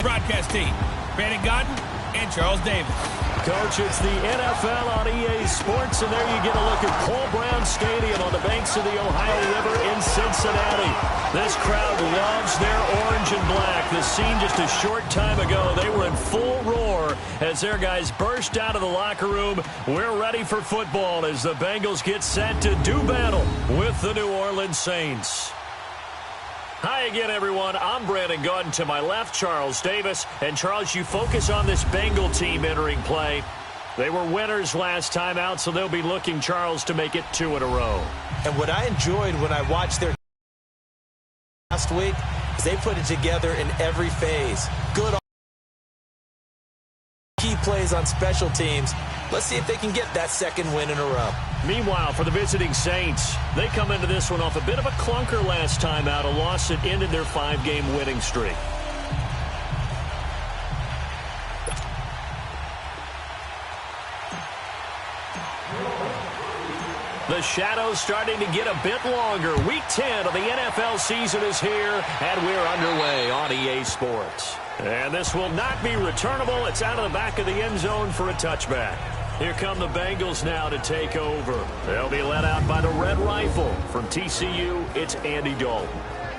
broadcast team, Brandon Gaudin and Charles Davis. Coach, it's the NFL on EA Sports, and there you get a look at Paul Brown Stadium on the banks of the Ohio River in Cincinnati. This crowd loves their orange and black. The scene just a short time ago, they were in full roar as their guys burst out of the locker room. We're ready for football as the Bengals get set to do battle with the New Orleans Saints. Hi again, everyone. I'm Brandon Gaudin. To my left, Charles Davis. And, Charles, you focus on this Bengal team entering play. They were winners last time out, so they'll be looking, Charles, to make it 2 in a row. And what I enjoyed when I watched their last week is they put it together in every phase. Good key plays on special teams. Let's see if they can get that second win in a row. Meanwhile, for the visiting Saints, they come into this one off a bit of a clunker last time out, a loss that ended their 5-game winning streak. The shadows starting to get a bit longer. Week 10 of the NFL season is here, and we're underway on EA Sports. And this will not be returnable. It's out of the back of the end zone for a touchback. Here come the Bengals now to take over. They'll be led out by the Red Rifle. From TCU, it's Andy Dalton.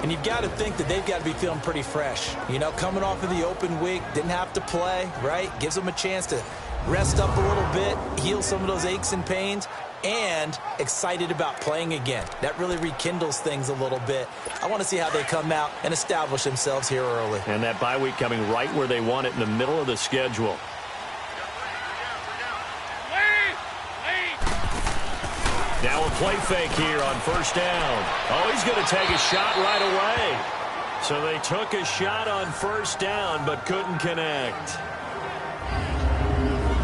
And you've got to think that they've got to be feeling pretty fresh. You know, coming off of the open week, didn't have to play, right? Gives them a chance to rest up a little bit, heal some of those aches and pains, and excited about playing again. That really rekindles things a little bit. I want to see how they come out and establish themselves here early. And that bye week coming right where they want it in the middle of the schedule. Now a play fake here on first down. Oh, he's going to take a shot right away. So they took a shot on first down but couldn't connect.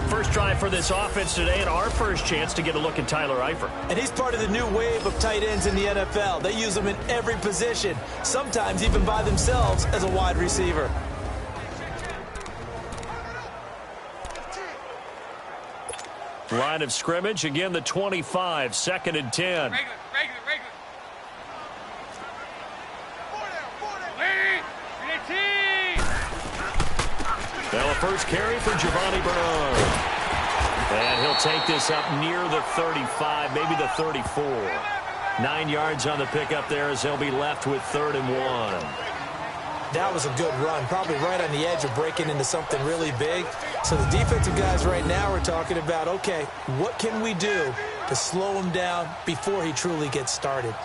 First drive for this offense today, and our first chance to get a look at Tyler Eifert. And he's part of the new wave of tight ends in the NFL. They use them in every position, sometimes even by themselves as a wide receiver. Line of scrimmage, again the 25, 2nd and 10. Regular. Now a first carry for Giovanni Bernard. And he'll take this up near the 35, maybe the 34. 9 yards on the pickup there as they'll be left with 3rd and 1. That was a good run, probably right on the edge of breaking into something really big. So the defensive guys right now are talking about, okay, what can we do to slow him down before he truly gets started?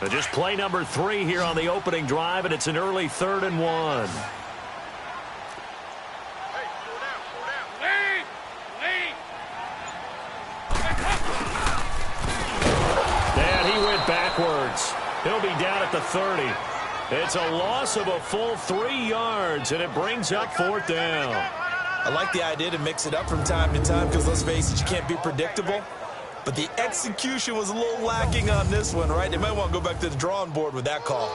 Just play number 3 here on the opening drive, and it's an early 3rd and 1. And he went backwards. He'll be down at the 30. It's a loss of a full 3 yards, and it brings up 4th down. I like the idea to mix it up from time to time because, let's face it, you can't be predictable. But the execution was a little lacking on this one, right? They might want to go back to the drawing board with that call.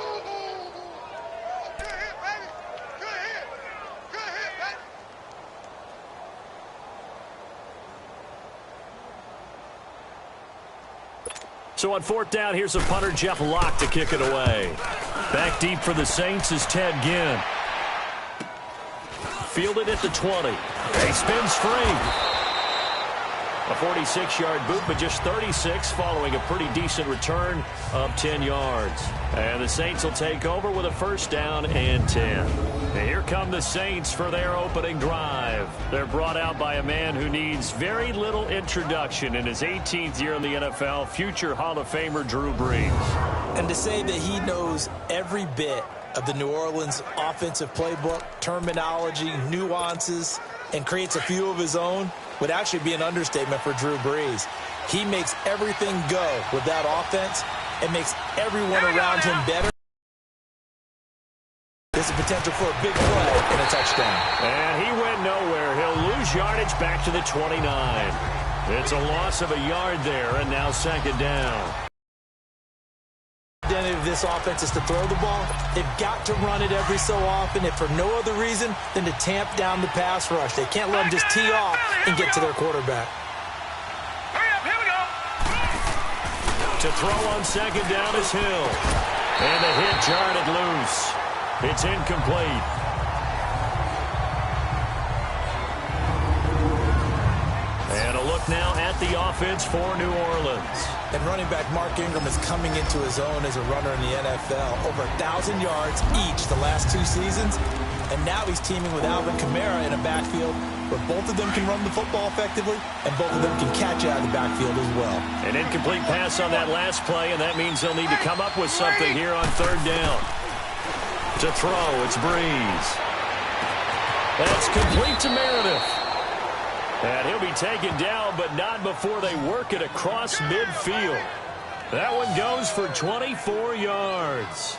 So on 4th down, here's a punter, Jeff Locke, to kick it away. Back deep for the Saints is Ted Ginn. Fielded at the 20. He spins free. A 46-yard boot, but just 36 following a pretty decent return of 10 yards. And the Saints will take over with a 1st down and 10. And here come the Saints for their opening drive. They're brought out by a man who needs very little introduction in his 18th year in the NFL, future Hall of Famer Drew Brees. And to say that he knows every bit of the New Orleans offensive playbook, terminology, nuances, and creates a few of his own would actually be an understatement for Drew Brees. He makes everything go with that offense and makes everyone around him better. There's a potential for a big play and a touchdown. And he went nowhere. He'll lose yardage back to the 29. It's a loss of a yard there, and now second down. The identity of this offense is to throw the ball. They've got to run it every so often, if for no other reason than to tamp down the pass rush. They can't let them just tee off and get to their quarterback. Here we go. To throw on second down is Hill. And the hit jarred it loose. It's incomplete. And a look now at the offense for New Orleans. And running back Mark Ingram is coming into his own as a runner in the NFL. Over 1,000 yards each the last 2 seasons. And now he's teaming with Alvin Kamara in a backfield where both of them can run the football effectively and both of them can catch out of the backfield as well. An incomplete pass on that last play, and that means they'll need to come up with something here on third down. To throw, it's Breeze. That's complete to Meredith. And he'll be taken down, but not before they work it across midfield. That one goes for 24 yards.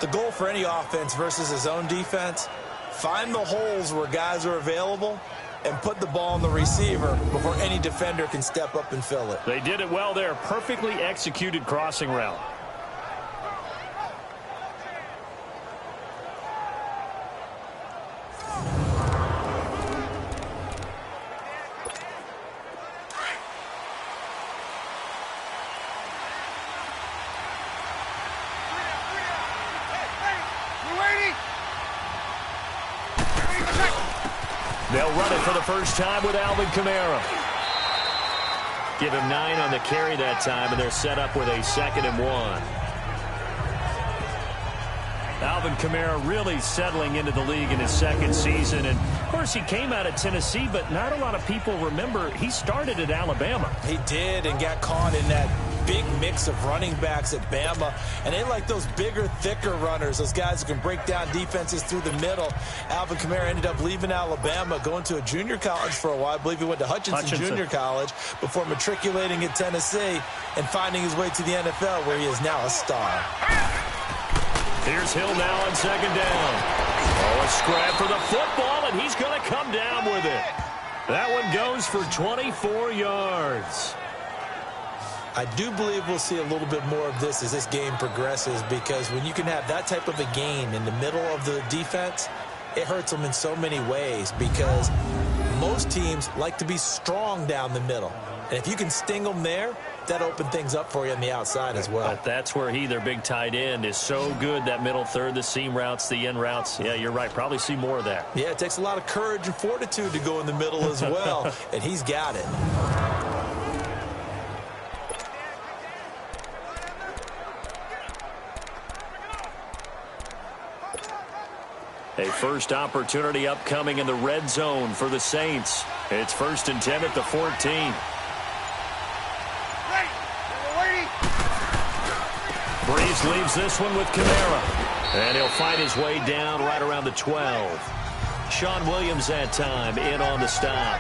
The goal for any offense versus his own defense, find the holes where guys are available and put the ball on the receiver before any defender can step up and fill it. They did it well there. Perfectly executed crossing route. They'll run it for the first time with Alvin Kamara. Give him 9 on the carry that time, and they're set up with a 2nd and 1. Alvin Kamara really settling into the league in his 2nd season. And, of course, he came out of Tennessee, but not a lot of people remember he started at Alabama. He did and got caught in that big mix of running backs at Bama. And they like those bigger, thicker runners, those guys who can break down defenses through the middle. Alvin Kamara ended up leaving Alabama, going to a junior college for a while. I believe he went to Hutchinson Junior College before matriculating at Tennessee and finding his way to the NFL, where he is now a star. Here's Hill now on second down. Oh, a scrap for the football, and he's going to come down with it. That one goes for 24 yards. I do believe we'll see a little bit more of this as this game progresses, because when you can have that type of a gain in the middle of the defense, it hurts them in so many ways, because most teams like to be strong down the middle. And if you can sting them there, that opens things up for you on the outside as well. But that's where their big tight end, is so good, that middle third, the seam routes, the in routes. Yeah, you're right. Probably see more of that. Yeah, it takes a lot of courage and fortitude to go in the middle as well, and he's got it. A first opportunity upcoming in the red zone for the Saints. It's 1st and 10 at the 14. Breeze leaves this one with Kamara. And he'll fight his way down right around the 12. Sean Williams that time in on the stop.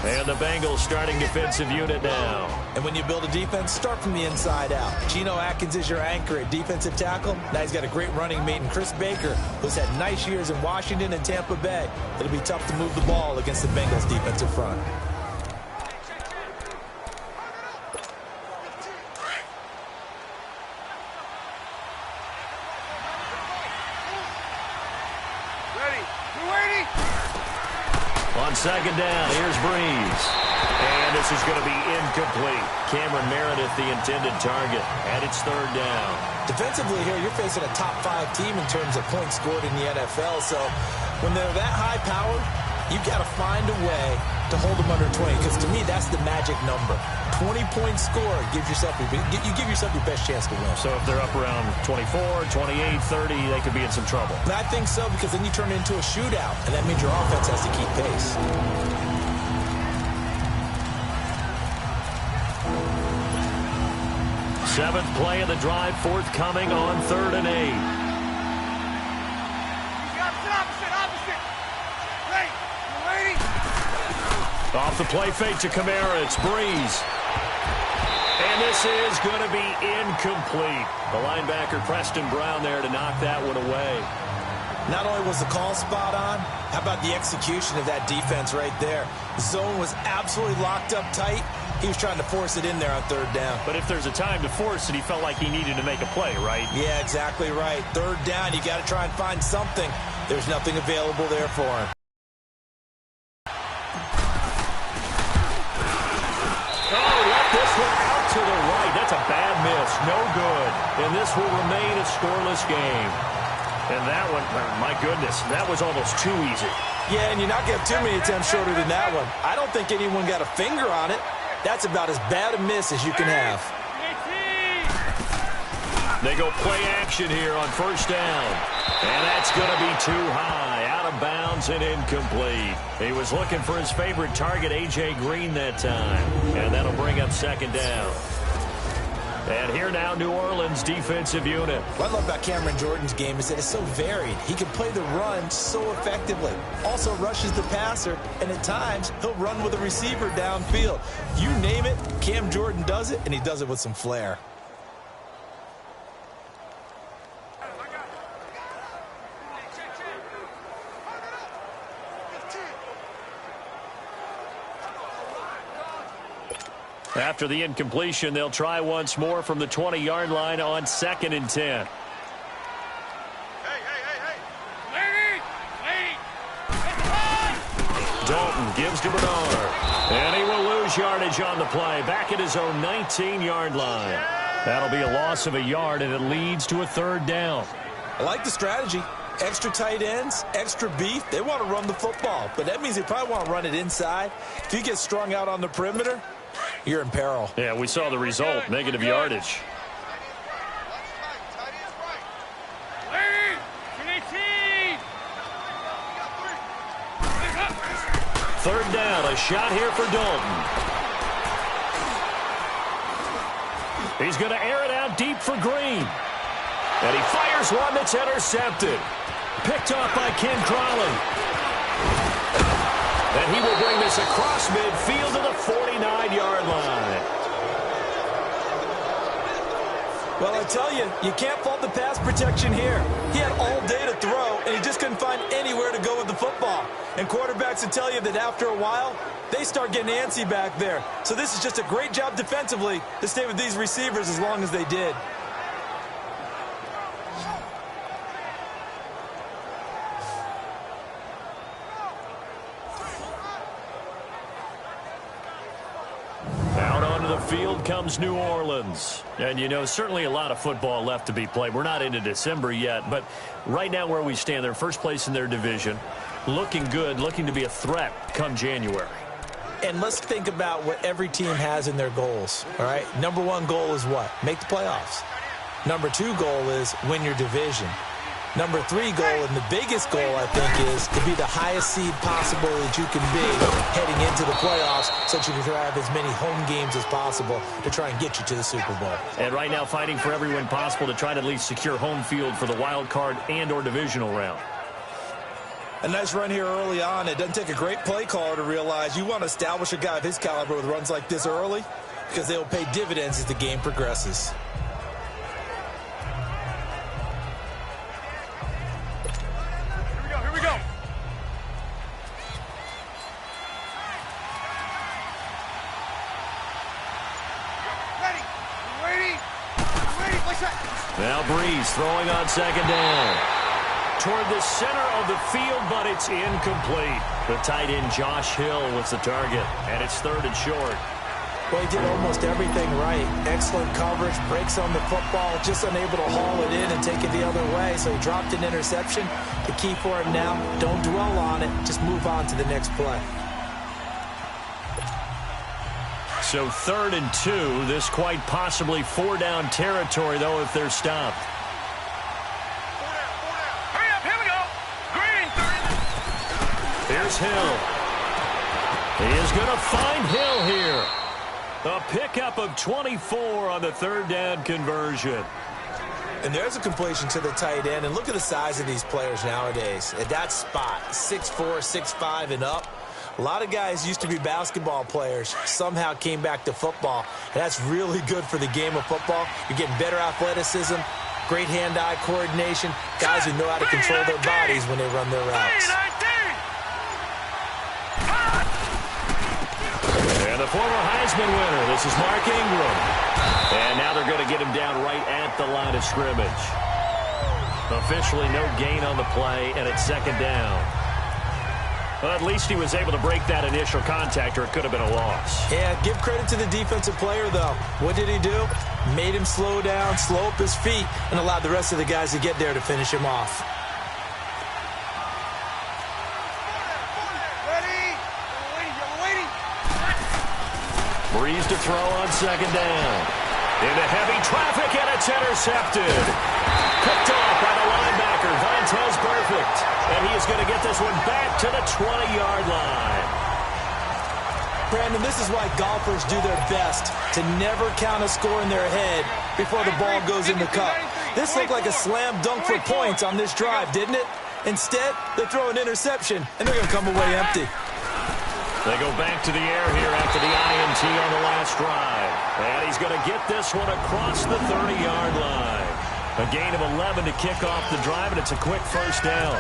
And the Bengals starting defensive unit now. And when you build a defense, start from the inside out. Geno Atkins is your anchor at defensive tackle. Now he's got a great running mate in Chris Baker, who's had nice years in Washington and Tampa Bay. It'll be tough to move the ball against the Bengals defensive front. On second down, here's Breeze. And this is going to be incomplete. Cameron Meredith, the intended target, and it's 3rd down. Defensively here, you're facing a top 5 team in terms of points scored in the NFL. So when they're that high-powered, you've got to find a way to hold them under 20. Because to me, that's the magic number. 20-point score gives yourself you give yourself your best chance to win. So if they're up around 24, 28, 30, they could be in some trouble. And I think so, because then you turn it into a shootout, and that means your offense has to keep pace. Seventh play of the drive forthcoming on 3rd and 8. Off the play fake to Kamara, it's Breeze. And this is going to be incomplete. The linebacker Preston Brown there to knock that one away. Not only was the call spot on, how about the execution of that defense right there? The zone was absolutely locked up tight. He was trying to force it in there on third down. But if there's a time to force it, he felt like he needed to make a play, right? Yeah, exactly right. Third down, you got to try and find something. There's nothing available there for him. Oh, let this one out to the right. That's a bad miss. No good. And this will remain a scoreless game. And that one, my goodness, that was almost too easy. Yeah, and you're not going to have too many attempts shorter than that one. I don't think anyone got a finger on it. That's about as bad a miss as you can have. They go play action here on first down. And that's going to be too high, out of bounds and incomplete. He was looking for his favorite target, A.J. Green, that time. And that'll bring up second down. And here now, New Orleans defensive unit. What I love about Cameron Jordan's game is that it's so varied. He can play the run so effectively. Also rushes the passer, and at times, he'll run with a receiver downfield. You name it, Cam Jordan does it, and he does it with some flair. After the incompletion, they'll try once more from the 20-yard line on 2nd and 10. Dalton gives to Bernard. And he will lose yardage on the play. Back at his own 19-yard line. That'll be a loss of a yard, and it leads to a third down. I like the strategy. Extra tight ends, extra beef. They want to run the football, but that means they probably want to run it inside. If you get strung out on the perimeter, you're in peril. Yeah, we saw the result, negative yardage. Third down, a shot here for Dalton. He's going to air it out deep for Green. And he fires one that's intercepted. Picked off by Ken Crawley. And he will bring this across midfield to the 49-yard line. Well, I tell you, you can't fault the pass protection here. He had all day to throw, and he just couldn't find anywhere to go with the football. And quarterbacks will tell you that after a while, they start getting antsy back there. So this is just a great job defensively to stay with these receivers as long as they did. Out onto the field comes New Orleans. And, you know, certainly a lot of football left to be played. We're not into December yet, but right now where we stand, they're first place in their division. Looking good, looking to be a threat come January. And let's think about what every team has in their goals, all right? Number one goal is what? Make the playoffs. Number two goal is win your division. Number three goal, and the biggest goal, I think, is to be the highest seed possible that you can be heading into the playoffs so that you can have as many home games as possible to try and get you to the Super Bowl. And right now fighting for every win possible to try to at least secure home field for the wild card and or divisional round. A nice run here early on. It doesn't take a great play caller to realize you want to establish a guy of his caliber with runs like this early because they will pay dividends as the game progresses. Here we go. Ready. Now Breeze throwing on second down. Toward the center of the field, but it's incomplete. The tight end Josh Hill was the target, and it's third and short. Well, he did almost everything right. Excellent coverage, breaks on the football, just unable to haul it in and take it the other way, so he dropped an interception. The key for him now, don't dwell on it, just move on to the next play. So 3rd and 2, this quite possibly 4-down territory, though, if they're stopped. Here we go. Green. Here's Hill. He is going to find Hill here. A pickup of 24 on the 3rd down conversion. And there's a completion to the tight end. And look at the size of these players nowadays. At that spot, 6'4", 6'5", and up. A lot of guys used to be basketball players, somehow came back to football. And that's really good for the game of football. You're getting better athleticism, great hand-eye coordination, guys who know how to control their bodies when they run their routes. And the former Heisman winner, this is Mark Ingram. And now they're going to get him down right at the line of scrimmage. Officially no gain on the play, and it's second down. Well, at least he was able to break that initial contact, or it could have been a loss. Yeah, give credit to the defensive player, though. What did he do? Made him slow down, slow up his feet, and allowed the rest of the guys to get there to finish him off. Breeze to throw on second down. Into heavy traffic, and it's intercepted. Picked off by the linebacker, Vontaze Burfict. And he is going to get this one back to the 20-yard line. Brandon, this is why golfers do their best to never count a score in their head before the ball goes in the cup. This looked like a slam dunk for points on this drive, didn't it? Instead, they throw an interception, and they're going to come away empty. They go back to the air here after the INT on the last drive. And he's going to get this one across the 30-yard line. A gain of 11 to kick off the drive, and it's a quick first down.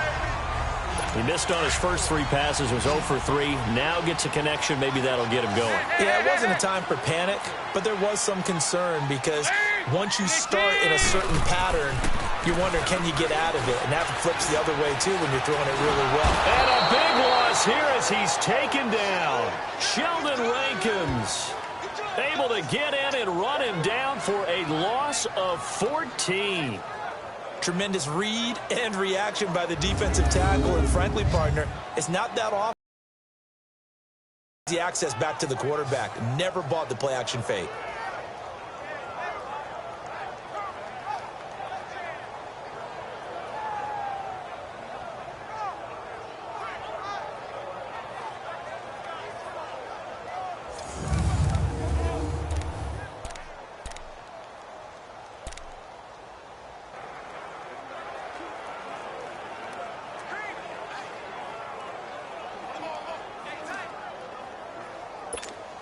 He missed on his first 3 passes, was 0 for 3. Now gets a connection. Maybe that'll get him going. Yeah, it wasn't a time for panic, but there was some concern because once you start in a certain pattern, you wonder, can you get out of it? And that flips the other way, too, when you're throwing it really well. And a big loss here as he's taken down. Sheldon Rankins able to get in and run him down for a loss of 14. Tremendous read and reaction by the defensive tackle, and frankly, partner, it's not that often the access back to the quarterback. Never bought the play-action fake.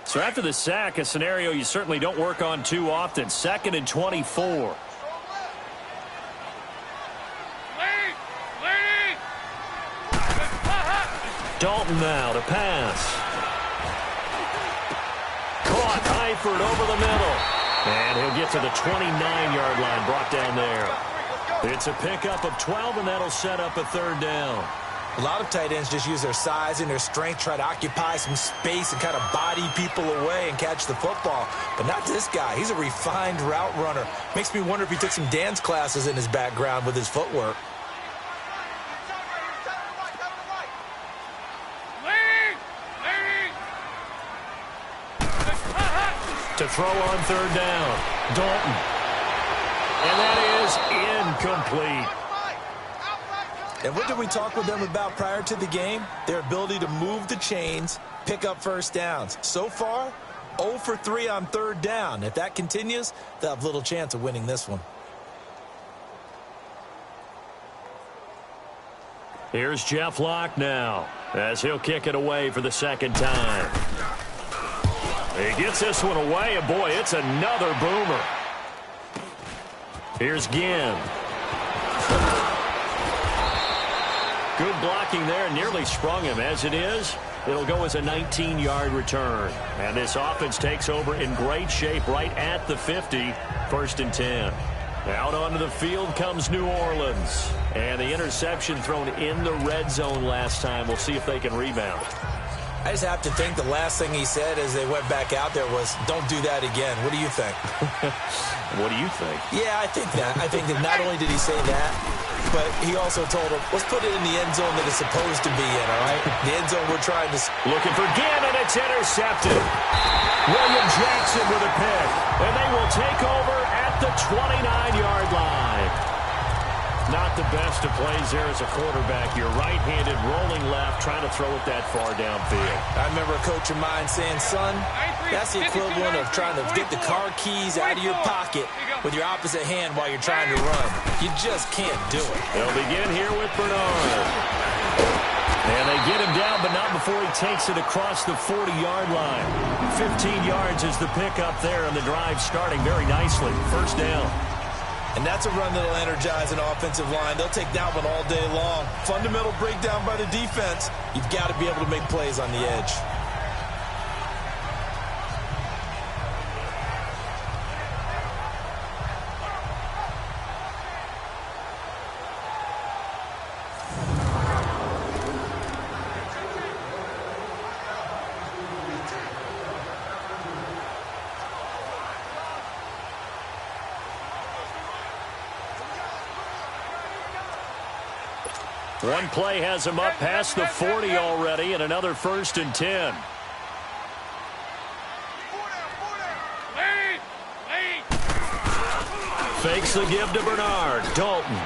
So after the sack, a scenario you certainly don't work on too often. 2nd and 24. Dalton now to pass. Caught Eifert over the middle. And he'll get to the 29-yard line, brought down there. It's a pickup of 12, and that'll set up a 3rd down. A lot of tight ends just use their size and their strength, try to occupy some space and kind of body people away and catch the football. But not this guy. He's a refined route runner. Makes me wonder if he took some dance classes in his background with his footwork. To throw on 3rd down, Dalton. And that is incomplete. And what did we talk with them about prior to the game? Their ability to move the chains, pick up first downs. So far, 0 for 3 on 3rd down. If that continues, they'll have little chance of winning this one. Here's Jeff Locke now, as he'll kick it away for the 2nd time. He gets this one away, and boy, it's another boomer. Here's Ginn. Good blocking there, nearly sprung him. As it is, it'll go as a 19-yard return. And this offense takes over in great shape right at the 50, 1st and 10. Out onto the field comes New Orleans. And the interception thrown in the red zone last time. We'll see if they can rebound. I just have to think the last thing he said as they went back out there was, don't do that again. What do you think? What do you think? Yeah, I think that. I think that not only did he say that, but he also told him, let's put it in the end zone that it's supposed to be in, all right? The end zone we're trying to... Looking for Ginn, and it's intercepted. William Jackson with a pick, and they will take over at the 29-yard line. Not the best of plays there as a quarterback. You're right-handed, rolling left, trying to throw it that far downfield. I remember a coach of mine saying, son, that's the equivalent of trying to get the car keys out of your pocket with your opposite hand while you're trying to run. You just can't do it. They'll begin here with Bernard. And they get him down, but not before he takes it across the 40-yard line. 15 yards is the pickup there, and the drive starting very nicely. 1st down. And that's a run that'll energize an offensive line. They'll take that one all day long. Fundamental breakdown by the defense. You've got to be able to make plays on the edge. One play has him up past the 40 already, and another 1st and 10. Fakes the give to Bernard. Dalton.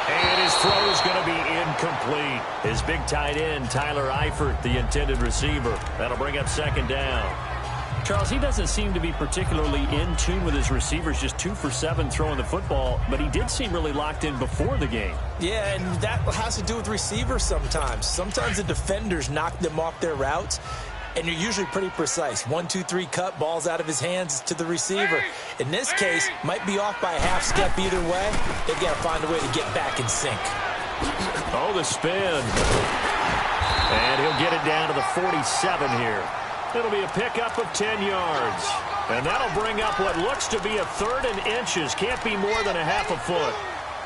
And his throw is going to be incomplete. His big tight end, Tyler Eifert, the intended receiver. That'll bring up 2nd down. Charles, he doesn't seem to be particularly in tune with his receivers, just 2 for 7 throwing the football, but he did seem really locked in before the game. Yeah, and that has to do with receivers sometimes. Sometimes the defenders knock them off their routes, and you're usually pretty precise. 1, 2, 3 cut, balls out of his hands to the receiver. In this case, might be off by a half step either way. They've got to find a way to get back in sync. Oh, the spin. And he'll get it down to the 47 here. It'll be a pickup of 10 yards. And that'll bring up what looks to be a 3rd and inches. Can't be more than a half a foot.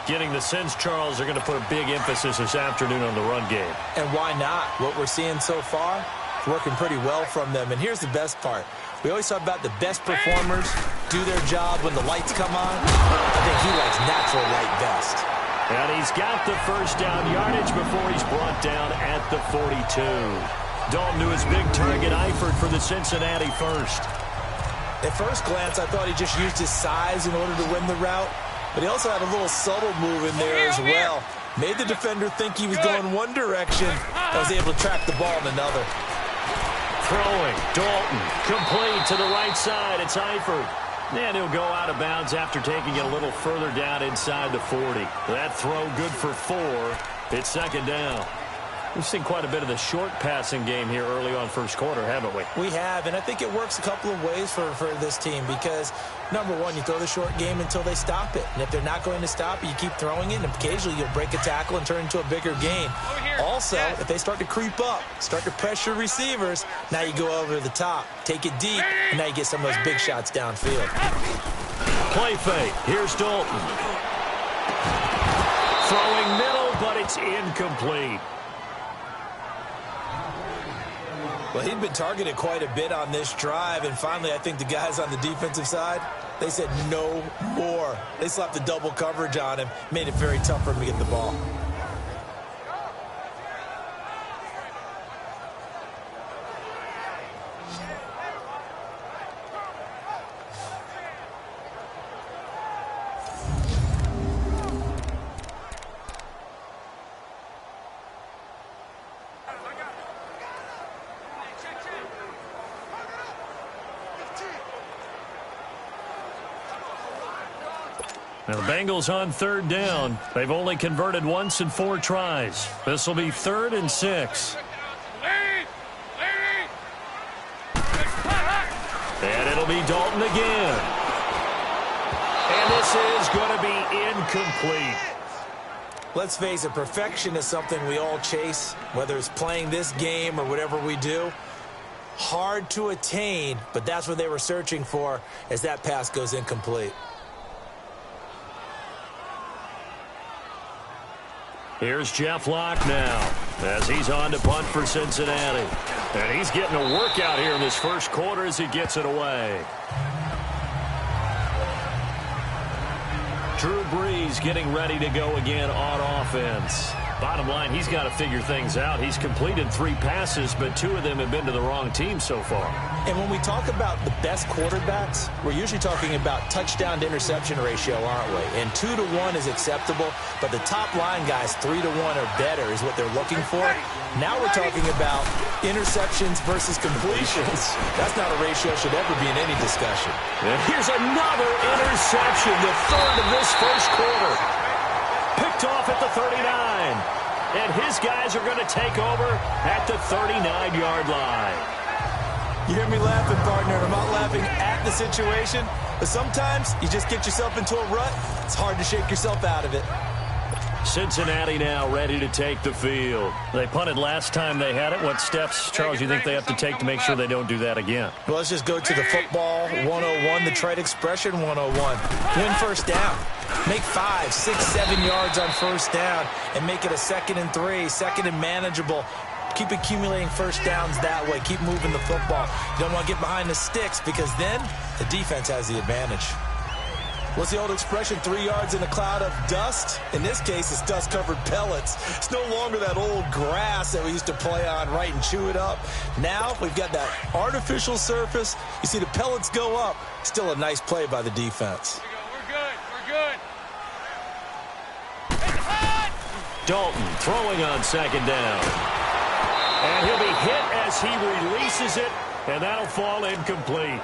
Getting the sense, Charles, they're going to put a big emphasis this afternoon on the run game. And why not? What we're seeing so far, it's working pretty well from them. And here's the best part. We always talk about the best performers do their job when the lights come on. I think he likes natural light best. And he's got the 1st down yardage before he's brought down at the 42. Dalton to his big target, Eifert, for the Cincinnati 1st. At first glance, I thought he just used his size in order to win the route, but he also had a little subtle move in there as well. Made the defender think he was going one direction, and was able to track the ball in another. Throwing, Dalton, complete to the right side. It's Eifert. And he'll go out of bounds after taking it a little further down inside the 40. That throw good for 4. It's 2nd down. We've seen quite a bit of the short passing game here early on 1st quarter, haven't we? We have, and I think it works a couple of ways for this team because, number one, you throw the short game until they stop it. And if they're not going to stop it, you keep throwing it, and occasionally you'll break a tackle and turn into a bigger gain. Also, if they start to creep up, start to pressure receivers, now you go over the top, take it deep, and now you get some of those big shots downfield. Play fake. Here's Dalton. Throwing middle, but it's incomplete. Well, he'd been targeted quite a bit on this drive, and finally I think the guys on the defensive side, they said no more. They slapped the double coverage on him, made it very tough for him to get the ball. Now the Bengals on 3rd down. They've only converted once in 4 tries. This will be 3rd and 6. And it'll be Dalton again. And this is going to be incomplete. Let's face it, perfection is something we all chase, whether it's playing this game or whatever we do. Hard to attain, but that's what they were searching for as that pass goes incomplete. Here's Jeff Locke now as he's on to punt for Cincinnati. And he's getting a workout here in this 1st quarter as he gets it away. Drew Brees getting ready to go again on offense. Bottom line, he's got to figure things out. He's completed 3 passes, but 2 of them have been to the wrong team so far. And when we talk about the best quarterbacks, we're usually talking about touchdown to interception ratio, aren't we? And 2 to 1 is acceptable, but the top line guys, 3 to 1 or better is what they're looking for. Now we're talking about interceptions versus completions. That's not a ratio should ever be in any discussion. And here's another interception, the 3rd of this 1st quarter. Picked off at the 39. And his guys are going to take over at the 39-yard line. You hear me laughing, partner, and I'm not laughing at the situation, but sometimes you just get yourself into a rut. It's hard to shake yourself out of it. Cincinnati now ready to take the field. They punted last time they had it. What steps, Charles, you think they have to take to make sure they don't do that again? Well, let's just go to the football 101, the trade expression 101. Win first down. Make 5, 6, 7 yards on first down and make it a 2nd and 3, 2nd and manageable. Keep accumulating first downs that way. Keep moving the football. You don't want to get behind the sticks because then the defense has the advantage. What's the old expression? 3 yards in a cloud of dust? In this case, it's dust-covered pellets. It's no longer that old grass that we used to play on, right, and chew it up. Now we've got that artificial surface. You see the pellets go up. Still a nice play by the defense. We're good. We're good. Dalton throwing on 2nd down. And he'll be hit as he releases it, and that'll fall incomplete.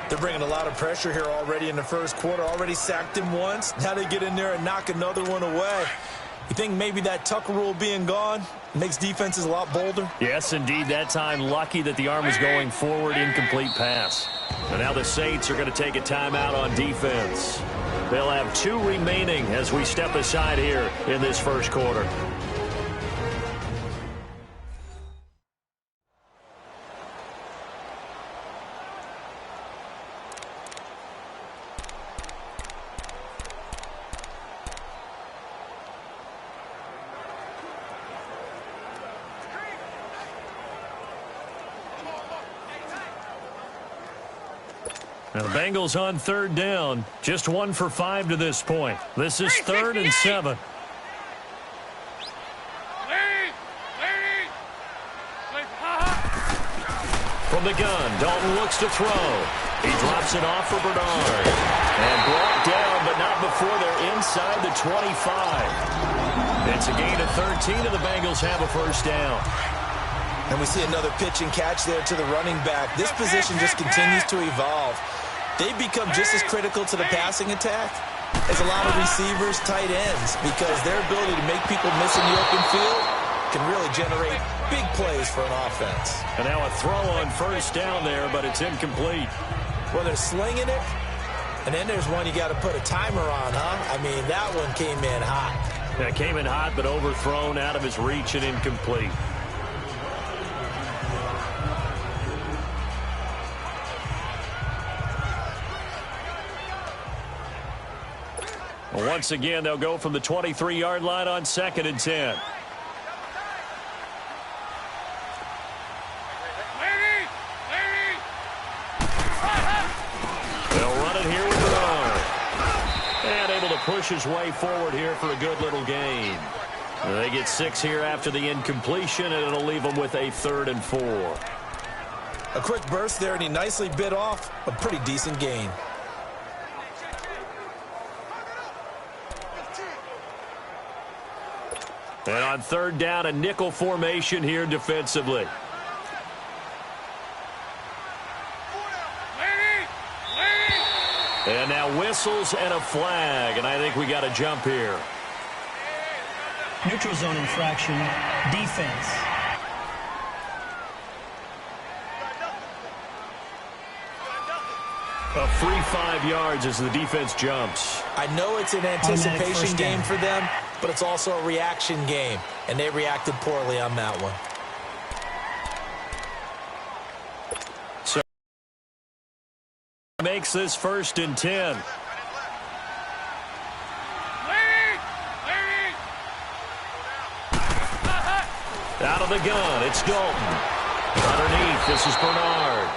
They're bringing a lot of pressure here already in the first quarter. Already sacked him once. Now they get in there and knock another one away. You think maybe that Tucker rule being gone makes defenses a lot bolder? Yes, indeed. That time, lucky that the arm was going forward, incomplete pass. And now the Saints are going to take a timeout on defense. They'll have 2 remaining as we step aside here in this first quarter. Now the Bengals on 3rd down. Just 1 for 5 to this point. This is 3rd and 7. From the gun, Dalton looks to throw. He drops it off for Bernard. And brought down, but not before they're inside the 25. It's a gain of 13, and the Bengals have a first down. And we see another pitch and catch there to the running back. This position just continues to evolve. They've become just as critical to the passing attack as a lot of receivers, tight ends, because their ability to make people miss in the open field can really generate big plays for an offense. And now a throw on first down there, but it's incomplete. Well, they're slinging it, and then there's one you got to put a timer on, huh? I mean, that one came in hot. Yeah, it came in hot, but overthrown, out of his reach, and incomplete. Once again, they'll go from the 23-yard line on 2nd and 10. They'll run it here with Bernard. And able to push his way forward here for a good little gain. They get 6 here after the incompletion, and it'll leave them with a 3rd and 4. A quick burst there, and he nicely bit off a pretty decent gain. And on 3rd down, a nickel formation here defensively. And now whistles and a flag, and I think we got a jump here. Neutral zone infraction, defense. A free 5 yards as the defense jumps. I know it's an anticipation game for them, but it's also a reaction game, and they reacted poorly on that one. So makes this 1st and 10. Out of the gun, it's Dalton. Underneath, this is Bernard.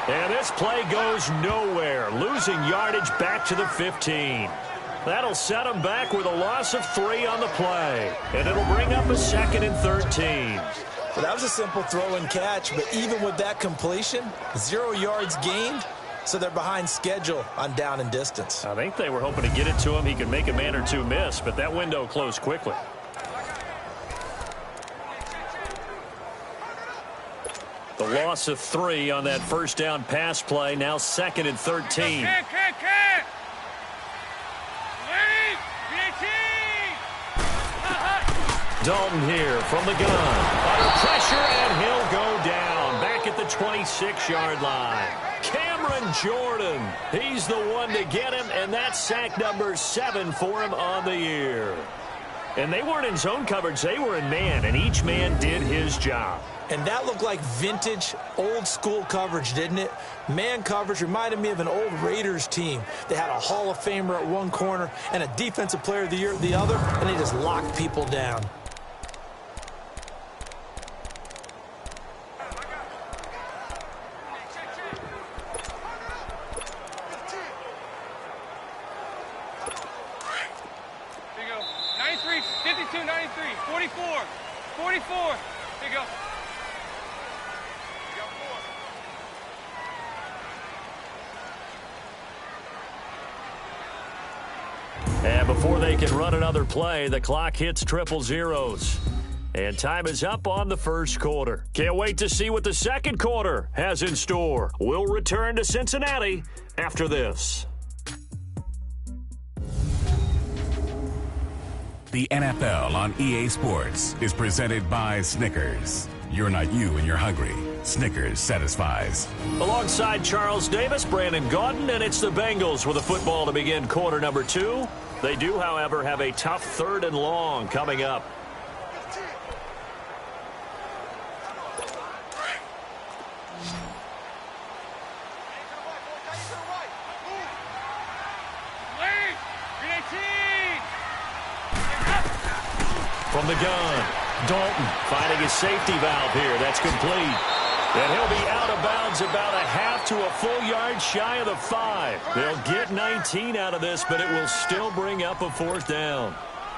And this play goes nowhere, losing yardage back to the 15. That'll set them back with a loss of 3 on the play. And it'll bring up a 2nd and 13. Well, that was a simple throw and catch, but even with that completion, 0 yards gained, so they're behind schedule on down and distance. I think they were hoping to get it to him. He could make a man or two miss, but that window closed quickly. The loss of 3 on that first down pass play. Now 2nd and 13. Dalton here from the gun. Under pressure, and he'll go down. Back at the 26-yard line. Cameron Jordan, he's the one to get him, and that's sack number 7 for him on the year. And they weren't in zone coverage, they were in man, and each man did his job. And that looked like vintage, old-school coverage, didn't it? Man coverage reminded me of an old Raiders team. They had a Hall of Famer at one corner and a Defensive Player of the Year at the other, and they just locked people down. Here you go. 93, 52, 93, 44, 44. Here you go. And before they can run another play, the clock hits triple zeros. And time is up on the first quarter. Can't wait to see what the second quarter has in store. We'll return to Cincinnati after this. The NFL on EA Sports is presented by Snickers. You're not you and you're hungry. Snickers satisfies. Alongside Charles Davis, Brandon Gaudin, and it's the Bengals with a football to begin quarter number 2. They do, however, have a tough 3rd and long coming up. From the gun, Dalton finding his safety valve here. That's complete. And he'll be out of bounds about a half to a full yard shy of the 5. They'll get 19 out of this, but it will still bring up a 4th down.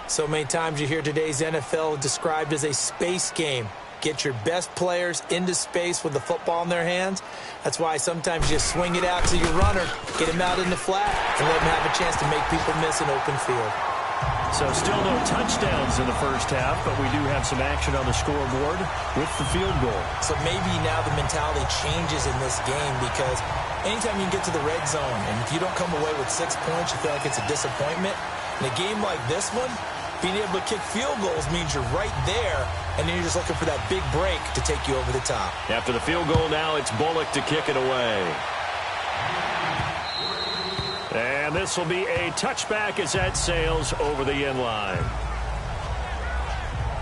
So many times you hear today's NFL described as a space game. Get your best players into space with the football in their hands. That's why sometimes you swing it out to your runner, get him out in the flat, and let him have a chance to make people miss an open field. So still no touchdowns in the first half, but we do have some action on the scoreboard with the field goal. So maybe now the mentality changes in this game because anytime you can get to the red zone, and if you don't come away with 6 points, you feel like it's a disappointment. In a game like this one, being able to kick field goals means you're right there, and then you're just looking for that big break to take you over the top. After the field goal now, it's Bullock to kick it away. And this will be a touchback as that sails over the end line.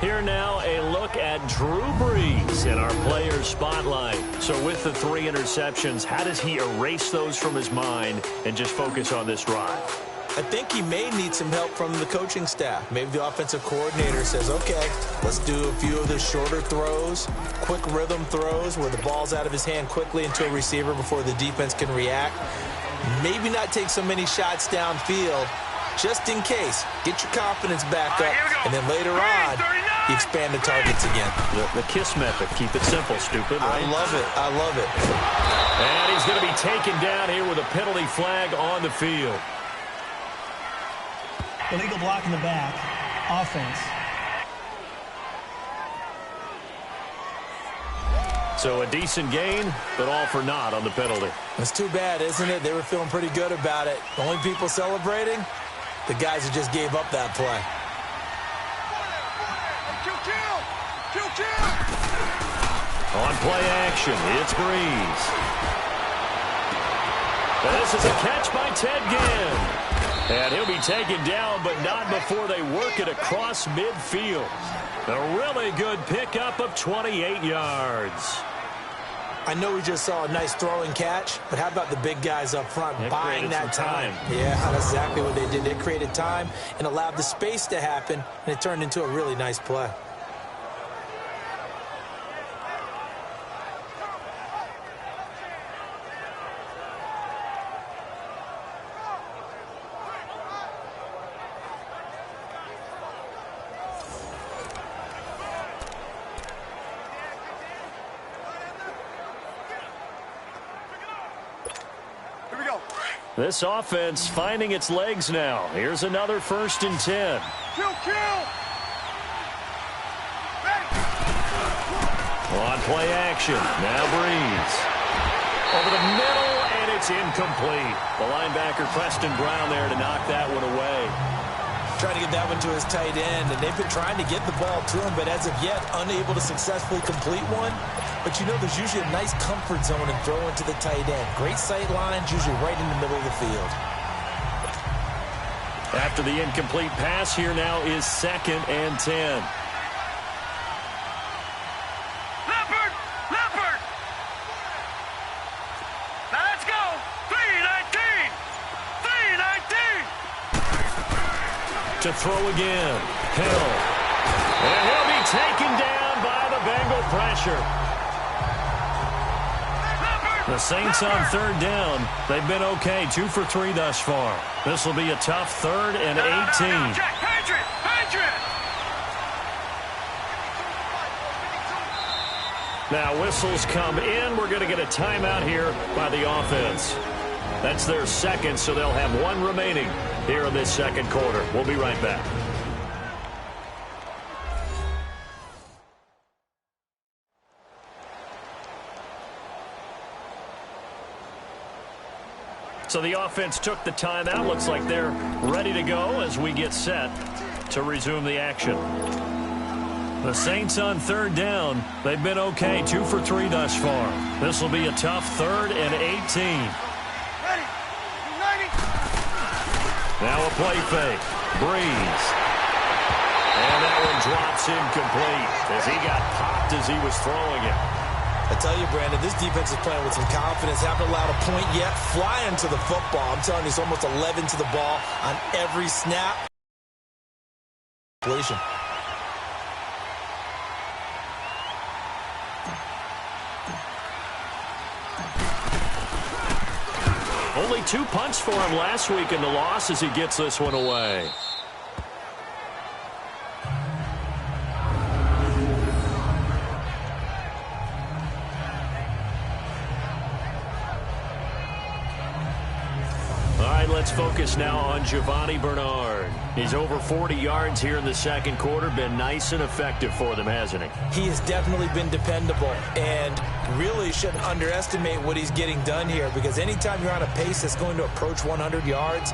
Here now, a look at Drew Brees in our players' spotlight. So with the 3 interceptions, how does he erase those from his mind and just focus on this drive? I think he may need some help from the coaching staff. Maybe the offensive coordinator says, okay, let's do a few of the shorter throws, quick rhythm throws where the ball's out of his hand quickly into a receiver before the defense can react. Maybe not take so many shots downfield, just in case. Get your confidence back up, and then later on, you expand the targets again. The KISS method. Keep it simple, stupid. Right? I love it. I love it. And he's going to be taken down here with a penalty flag on the field. Illegal block in the back. Offense. So a decent gain, but all for naught on the penalty. It's too bad, isn't it? They were feeling pretty good about it. The only people celebrating, the guys who just gave up that play. On play action, it's Brees. This is a catch by Ted Ginn. And he'll be taken down, but not before they work it across midfield. A really good pickup of 28 yards. I know we just saw a nice throwing catch, but how about the big guys up front buying that time? Yeah, that's exactly what they did. They created time and allowed the space to happen, and it turned into a really nice play. This offense finding its legs now. Here's another 1st and 10. On play action. Now Brees. Over the middle, and it's incomplete. The linebacker Preston Brown there to knock that one away. Trying to get that one to his tight end, and they've been trying to get the ball to him, but as of yet, unable to successfully complete one. But you know, there's usually a nice comfort zone in throwing to the tight end. Great sight lines, usually right in the middle of the field. After the incomplete pass, here now is 2nd and 10. Let's go! 319! 319! To throw again. Hill. And he'll be taken down by the Bengal pressure. The Saints on 3rd down. They've been okay, 2 for 3 thus far. This will be a tough 3rd and 18. Now whistles come in. We're going to get a timeout here by the offense. That's their 2nd, so they'll have 1 remaining here in this 2nd quarter. We'll be right back. So the offense took the timeout. Looks like they're ready to go as we get set to resume the action. The Saints on 3rd down. They've been okay, 2 for 3 thus far. This will be a tough 3rd and 18. Now a play fake. Breeze. And that one drops incomplete as he got popped as he was throwing it. I tell you, Brandon, this defense is playing with some confidence. Haven't allowed a point yet. Flying to the football. I'm telling you, it's almost 11 to the ball on every snap. Completion. Only 2 punts for him last week in the loss as he gets this one away. Let's focus now on Giovanni Bernard. He's over 40 yards here in the 2nd quarter. Been nice and effective for them, hasn't he? He has definitely been dependable, and really shouldn't underestimate what he's getting done here, because anytime you're on a pace that's going to approach 100 yards,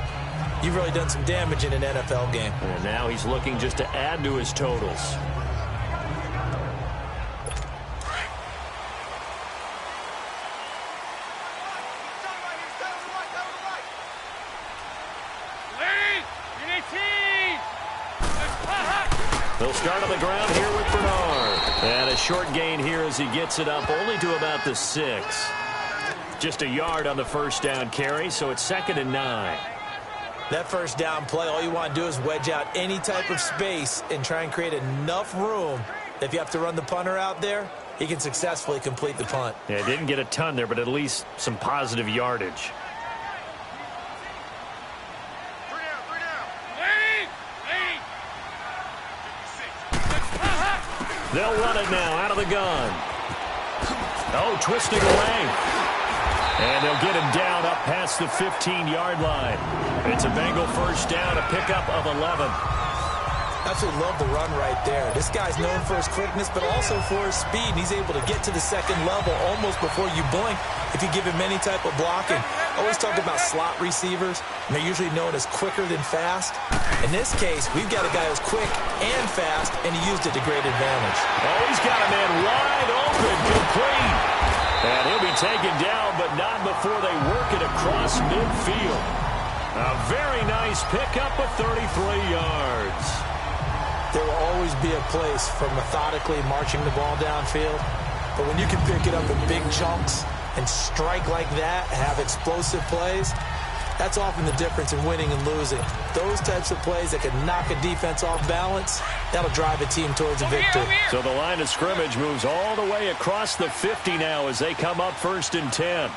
you've really done some damage in an NFL game. And now he's looking just to add to his totals. They'll start on the ground here with Bernard. And a short gain here as he gets it up only to about the 6. Just a yard on the 1st down carry, so it's 2nd and 9. That 1st down play, all you want to do is wedge out any type of space and try and create enough room. If you have to run the punter out there, he can successfully complete the punt. Yeah, didn't get a ton there, but at least some positive yardage. They'll run it now out of the gun. Oh, twisting away. And they'll get him down up past the 15-yard line. It's a Bengal 1st down, a pickup of 11. Absolutely love the run right there. This guy's known for his quickness, but also for his speed. He's able to get to the 2nd level almost before you blink if you give him any type of blocking. I always talk about slot receivers, and they're usually known as quicker than fast. In this case, we've got a guy who's quick and fast, and he used it to great advantage. Oh, he's got a man wide open, complete. And he'll be taken down, but not before they work it across midfield. A very nice pickup of 33 yards. There will always be a place for methodically marching the ball downfield. But when you can pick it up in big chunks and strike like that, have explosive plays, that's often the difference in winning and losing. Those types of plays that can knock a defense off balance, that'll drive a team towards a victory. So the line of scrimmage moves all the way across the 50 now as they come up 1st and 10.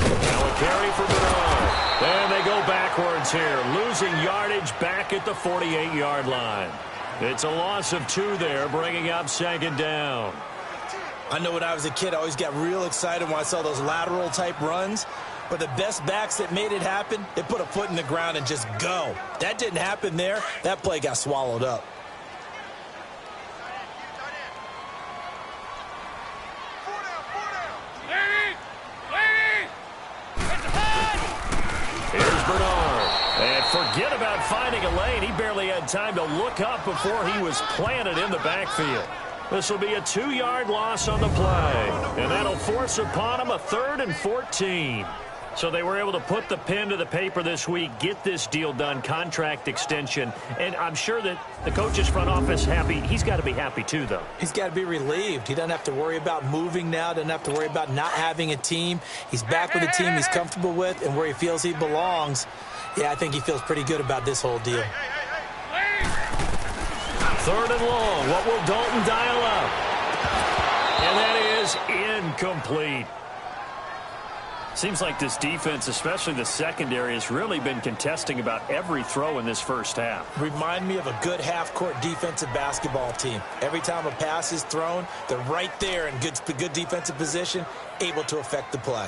Now a carry for Bernard. And they go backwards here, losing yardage back at the 48-yard line. It's a loss of 2 there, bringing up 2nd down. I know when I was a kid, I always got real excited when I saw those lateral-type runs. But the best backs that made it happen, they put a foot in the ground and just go. That didn't happen there. That play got swallowed up. Forget about finding a lane. He barely had time to look up before he was planted in the backfield. This will be a 2-yard loss on the play, and that'll force upon him a 3rd and 14. So they were able to put the pen to the paper this week, get this deal done, contract extension. And I'm sure that the coach's front office happy. He's got to be happy too, though. He's got to be relieved. He doesn't have to worry about moving now, doesn't have to worry about not having a team. He's back with a team he's comfortable with and where he feels he belongs. Yeah, I think he feels pretty good about this whole deal. 3rd and long. What will Dalton dial up? And that is incomplete. Seems like this defense, especially the secondary, has really been contesting about every throw in this first half. Remind me of a good half-court defensive basketball team. Every time a pass is thrown, they're right there in good defensive position, able to affect the play.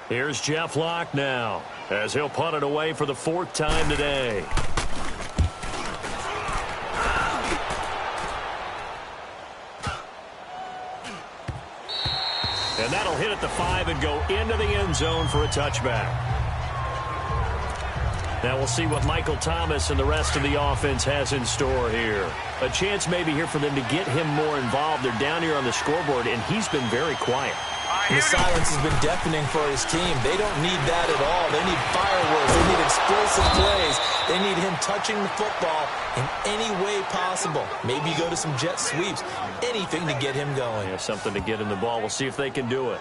Here's Jeff Locke now, as he'll punt it away for the 4th time today. And that'll hit at the 5 and go into the end zone for a touchback. Now we'll see what Michael Thomas and the rest of the offense has in store here. A chance maybe here for them to get him more involved. They're down here on the scoreboard, and he's been very quiet. And the silence has been deafening for his team. They don't need that at all. They need fireworks. They need explosive plays. They need him touching the football in any way possible. Maybe go to some jet sweeps. Anything to get him going. Yeah, something to get him the ball. We'll see if they can do it.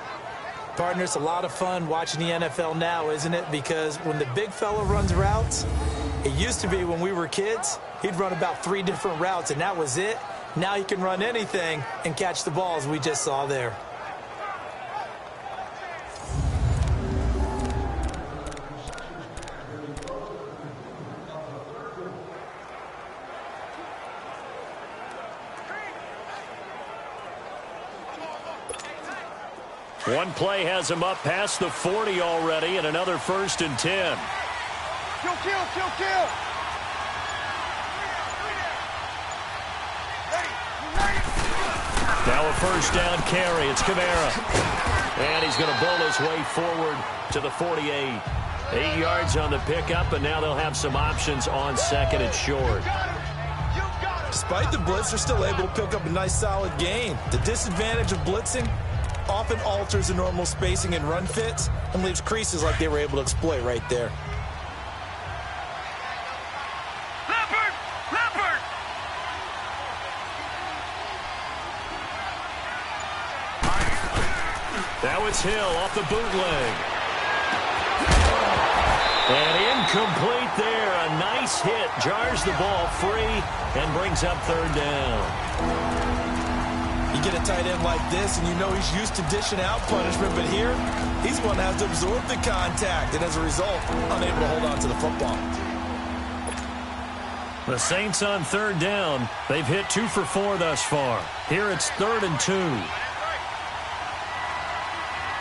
Partner, it's a lot of fun watching the NFL now, isn't it? Because when the big fella runs routes, it used to be when we were kids, he'd run about 3 different routes, and that was it. Now he can run anything and catch the balls we just saw there. One play has him up past the 40 already, and another 1st and 10. Kill, kill, kill, kill. Now a 1st down carry. It's Kamara. And he's going to bull his way forward to the 48. 8 yards on the pickup, and now they'll have some options on 2nd and short. Despite the blitz, they're still able to pick up a nice solid gain. The disadvantage of blitzing often alters the normal spacing and run fits and leaves creases like they were able to exploit right there. Leopard! Leopard! Now it's Hill off the bootleg. And incomplete there. A nice hit. Jars the ball free and brings up 3rd down. You get a tight end like this, and you know he's used to dishing out punishment, but here, he's one that has to absorb the contact, and as a result, unable to hold on to the football. The Saints on 3rd down. They've hit 2 for 4 thus far. Here it's 3rd and 2.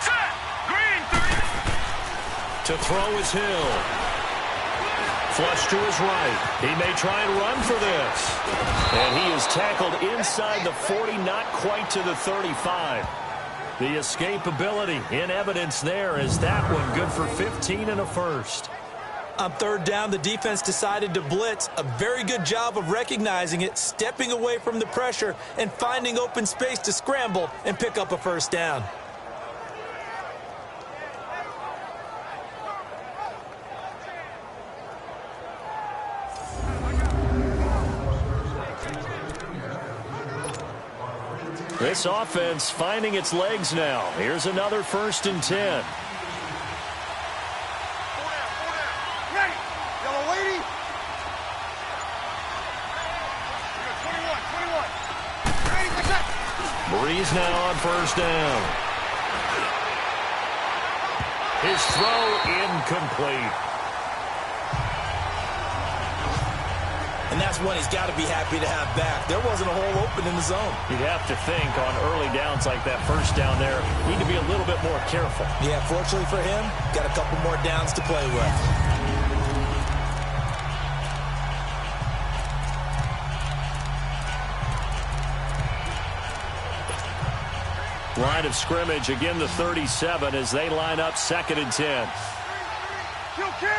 Set! Green 30. To throw is Hill. Flush to his right. He may try and run for this. And he is tackled inside the 40, not quite to the 35. The escapability in evidence there as that one good for 15 and a 1st. On 3rd down, the defense decided to blitz. A very good job of recognizing it, stepping away from the pressure, and finding open space to scramble and pick up a 1st down. This offense finding its legs now. Here's another 1st and 10. Ready! Yellow lady! 21. Ready, set! Breeze now on 1st down. His throw incomplete. And that's one he's got to be happy to have back. There wasn't a hole open in the zone. You'd have to think on early downs like that 1st down there, need to be a little bit more careful. Yeah, fortunately for him, got a couple more downs to play with. Line of scrimmage, again the 37 as they line up 2nd and 10. Kill, kill.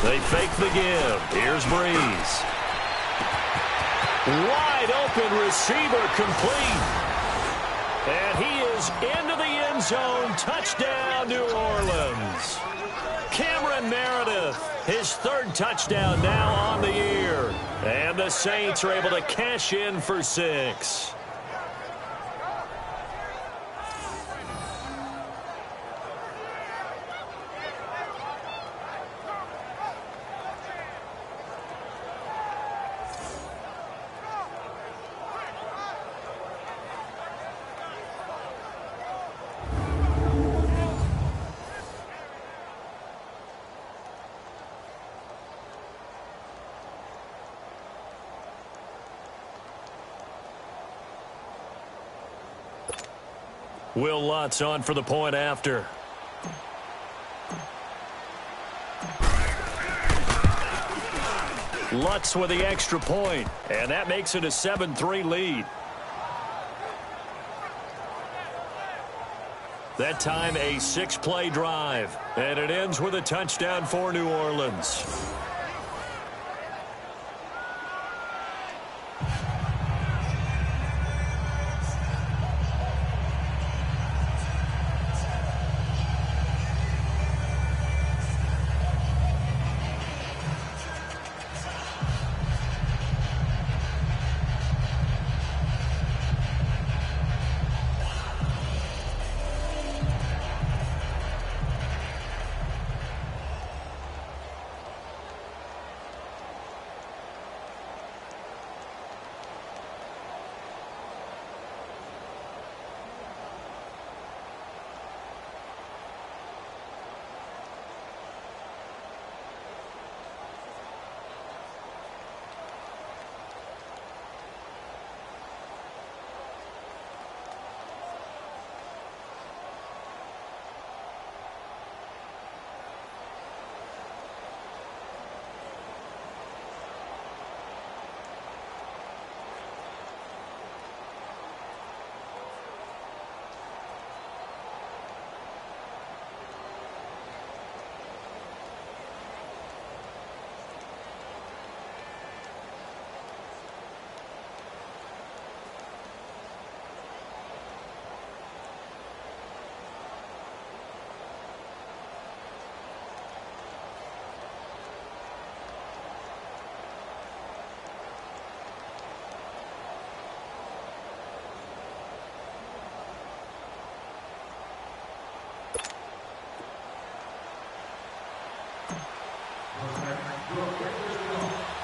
They fake the give. Here's Breeze. Wide open receiver complete. And he is into the end zone. Touchdown, New Orleans. Cameron Meredith, his 3rd touchdown now on the year. And the Saints are able to cash in for 6. Will Lutz on for the point after. Lutz with the extra point, and that makes it a 7-3 lead. That time a 6-play drive, and it ends with a touchdown for New Orleans.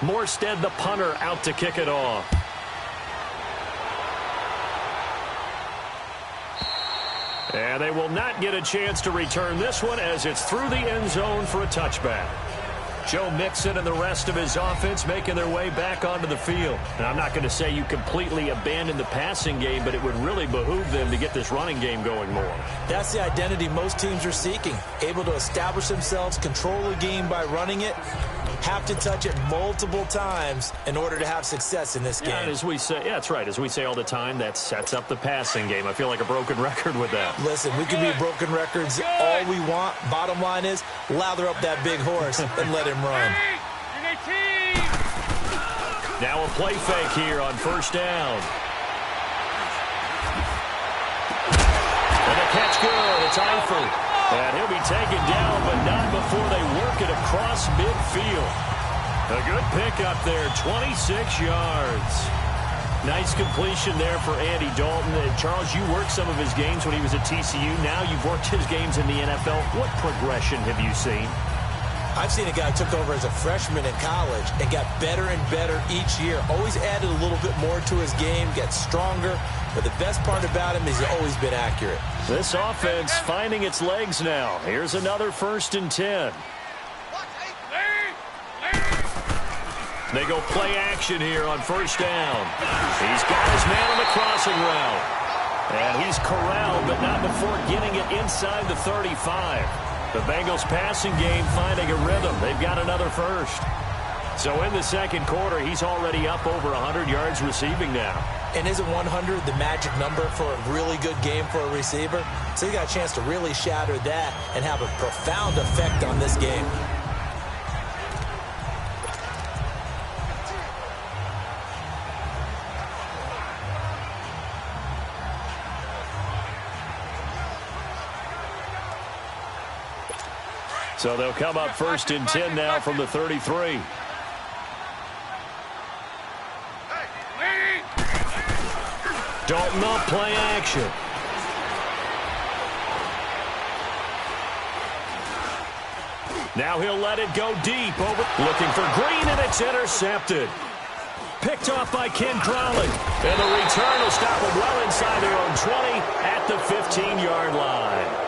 Morstead, the punter, out to kick it off. And they will not get a chance to return this one as it's through the end zone for a touchback. Joe Mixon and the rest of his offense making their way back onto the field. And I'm not going to say you completely abandon the passing game, but it would really behoove them to get this running game going more. That's the identity most teams are seeking. Able to establish themselves, control the game by running it, have to touch it multiple times in order to have success in this game. And as we say, yeah, that's right. As we say all the time, that sets up the passing game. I feel like a broken record with that. Listen, we can be broken records all we want. Bottom line is, lather up that big horse and let him run. Now a play fake here on first down. And a catch good. It's Eifert. And he'll be taken down, but not before they work it across midfield. A good pickup there, 26 yards. Nice completion there for Andy Dalton. And Charles, you worked some of his games when he was at TCU. Now you've worked his games in the NFL. What progression have you seen? I've seen a guy who took over as a freshman in college and got better and better each year. Always added a little bit more to his game, gets stronger. But the best part about him is he's always been accurate. This offense finding its legs now. Here's another 1st and 10. They go play action here on first down. He's got his man on the crossing route. And he's corralled, but not before getting it inside the 35. The Bengals passing game finding a rhythm. They've got another first. So in the second quarter, he's already up over 100 yards receiving now. And isn't 100 the magic number for a really good game for a receiver? So he got a chance to really shatter that and have a profound effect on this game. So they'll come up 1st and 10 now from the 33. Dalton up, play action. Now he'll let it go deep. Looking for Green, and it's intercepted. Picked off by Ken Crowley. And the return will stop him well inside their own 20 at the 15-yard line.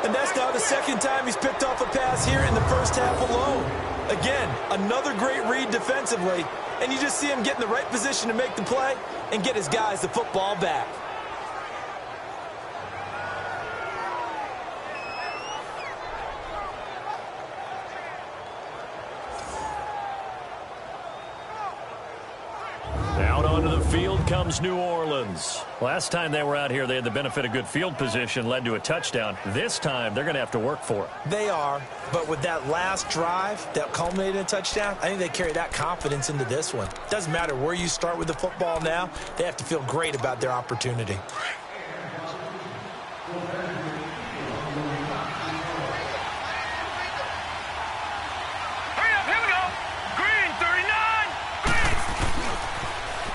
And that's now the second time he's picked off a pass here in the first half alone. Again, another great read defensively, and you just see him get in the right position to make the play and get his guys the football back. Out onto the field comes New Orleans. Last time they were out here, they had the benefit of good field position, led to a touchdown. This time, they're going to have to work for it. They are, but with that last drive that culminated in a touchdown, I think they carry that confidence into this one. Doesn't matter where you start with the football now, they have to feel great about their opportunity.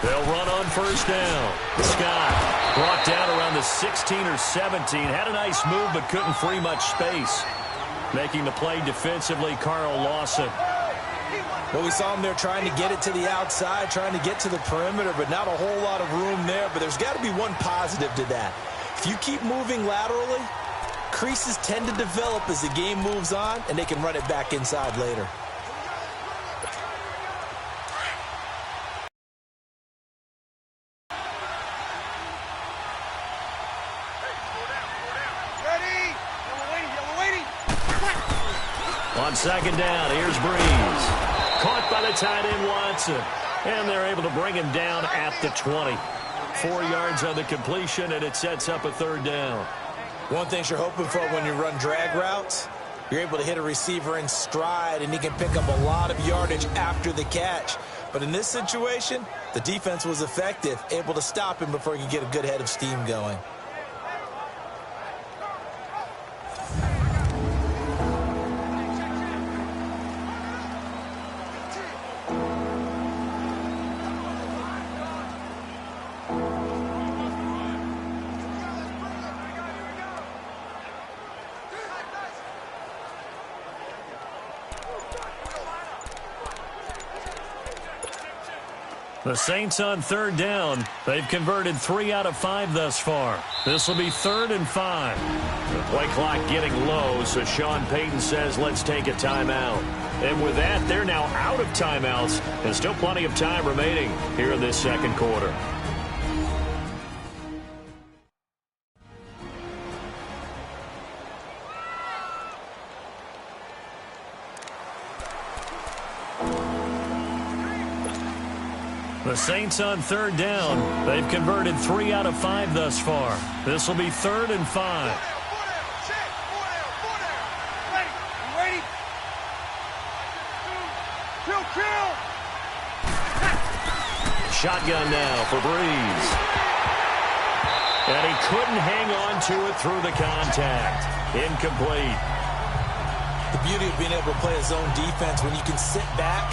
They'll run on first down. Scott brought down around the 16 or 17. Had a nice move, but couldn't free much space. Making the play defensively, Carl Lawson. Well, we saw him there trying to get it to the outside, trying to get to the perimeter, but not a whole lot of room there. But there's got to be one positive to that. If you keep moving laterally, creases tend to develop as the game moves on, and they can run it back inside later. On second down, here's Breeze. Caught by the tight end, Watson. And they're able to bring him down at the 20. 4 yards on the completion, and it sets up a third down. One thing you're hoping for when you run drag routes, you're able to hit a receiver in stride, and he can pick up a lot of yardage after the catch. But in this situation, the defense was effective, able to stop him before he could get a good head of steam going. The Saints on third down. They've converted 3 out of 5 thus far. This will be 3rd and 5. The play clock getting low, so Sean Payton says, let's take a timeout. And with that, they're now out of timeouts, and still plenty of time remaining here in this second quarter. The Saints on third down. They've converted 3 out of 5 thus far. This will be 3rd and 5. Shotgun now for Breeze. And he couldn't hang on to it through the contact. Incomplete. The beauty of being able to play a zone defense when you can sit back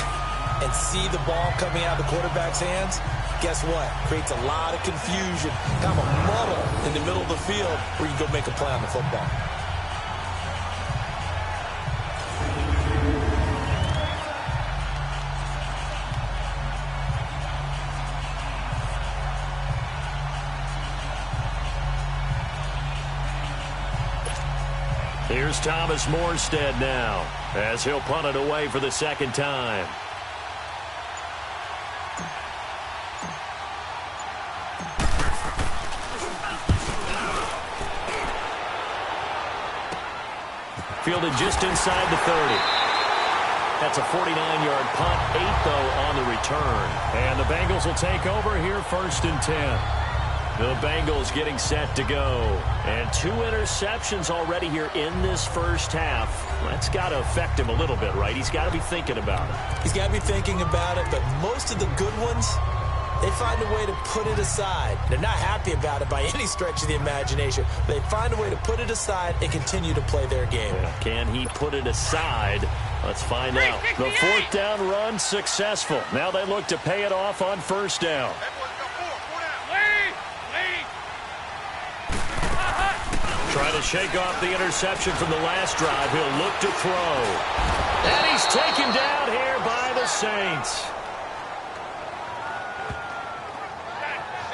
and see the ball coming out of the quarterback's hands, guess what? Creates a lot of confusion, kind of a muddle in the middle of the field where you go make a play on the football. Here's Thomas Morstead now as he'll punt it away for the second time. Fielded just inside the 30. That's a 49-yard punt, 8, though, on the return. And the Bengals will take over here, 1st and 10. The Bengals getting set to go. And 2 interceptions already here in this first half. That's got to affect him a little bit, right? He's got to be thinking about it. He's got to be thinking about it, but most of the good ones, they find a way to put it aside. They're not happy about it by any stretch of the imagination. They find a way to put it aside and continue to play their game. Can he put it aside? Let's find out. The 4th down run successful. Now they look to pay it off on 1st down. Trying to shake off the interception from the last drive. He'll look to throw. And he's taken down here by the Saints.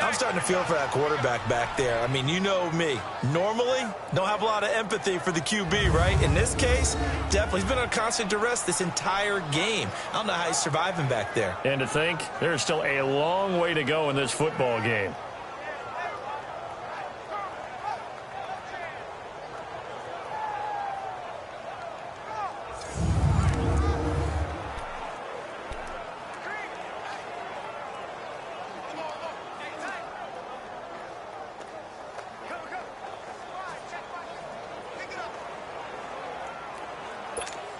I'm starting to feel for that quarterback back there. I mean, you know me. Normally, don't have a lot of empathy for the QB, right? In this case, definitely. He's been on constant duress this entire game. I don't know how he's surviving back there. And to think, there's still a long way to go in this football game.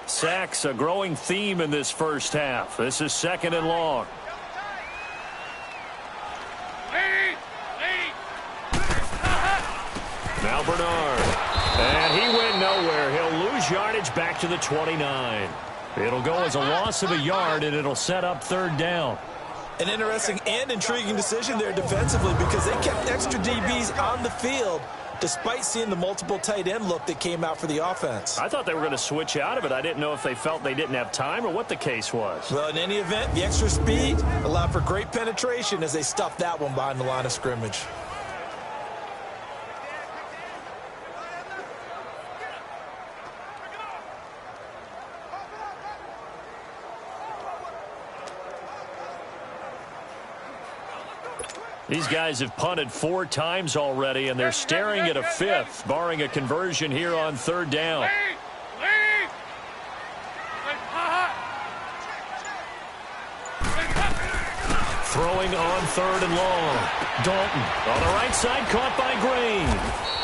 Sacks, a growing theme in this first half. This is 2nd and long. Now Bernard. And he went nowhere. He'll lose yardage back to the 29. It'll go as a loss of a yard, and it'll set up 3rd down. An interesting and intriguing decision there defensively because they kept extra DBs on the field despite seeing the multiple tight end look that came out for the offense. I thought they were going to switch out of it. I didn't know if they felt they didn't have time or what the case was. Well, in any event, the extra speed allowed for great penetration as they stuffed that one behind the line of scrimmage. These guys have punted 4 times already, and they're staring at a 5th, barring a conversion here on 3rd down. Throwing on 3rd and long. Dalton on the right side, caught by Green.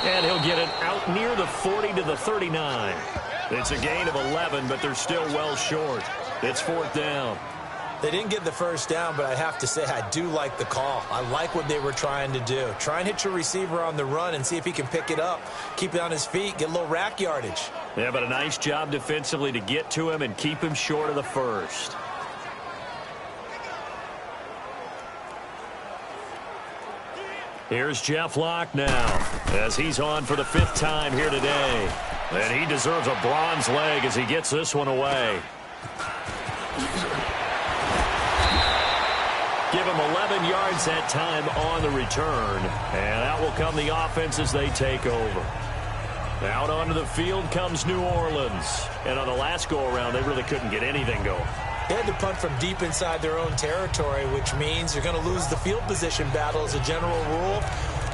And he'll get it out near the 40 to the 39. It's a gain of 11, but they're still well short. It's 4th down. They didn't get the 1st down, but I have to say I do like the call. I like what they were trying to do. Try and hit your receiver on the run and see if he can pick it up. Keep it on his feet, get a little rack yardage. Yeah, but a nice job defensively to get to him and keep him short of the 1st. Here's Jeff Locke now as he's on for the 5th time here today. And he deserves a bronze leg as he gets this one away. Give him 11 yards that time on the return. And out will come the offense as they take over. Out onto the field comes New Orleans. And on the last go-around, they really couldn't get anything going. They had to punt from deep inside their own territory, which means you're going to lose the field position battle as a general rule.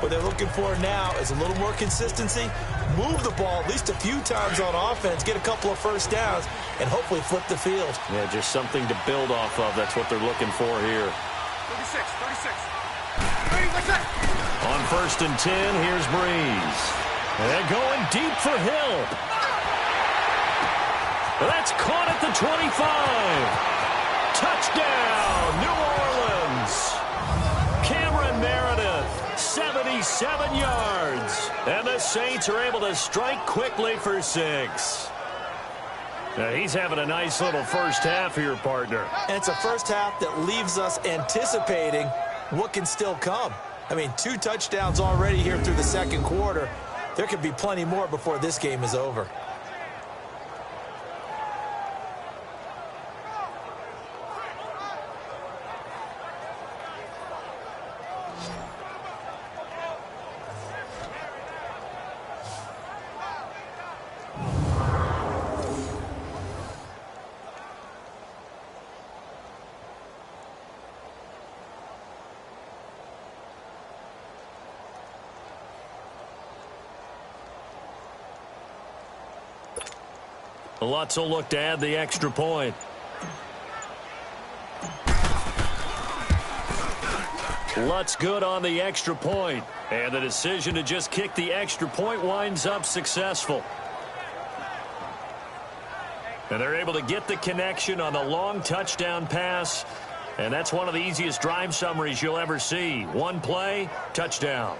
What they're looking for now is a little more consistency, move the ball at least a few times on offense, get a couple of 1st downs, and hopefully flip the field. Yeah, just something to build off of. That's what they're looking for here. 36. On 1st and 10, here's Breeze. And going deep for Hill. That's caught at the 25. Touchdown, New Orleans. Cameron Meredith, 77 yards. And the Saints are able to strike quickly for 6. Now, he's having a nice little first half here, partner. And it's a first half that leaves us anticipating what can still come. I mean, 2 touchdowns already here through the 2nd quarter. There could be plenty more before this game is over. Lutz will look to add the extra point. Lutz good on the extra point. And the decision to just kick the extra point winds up successful. And they're able to get the connection on the long touchdown pass. And that's one of the easiest drive summaries you'll ever see. One play, touchdown.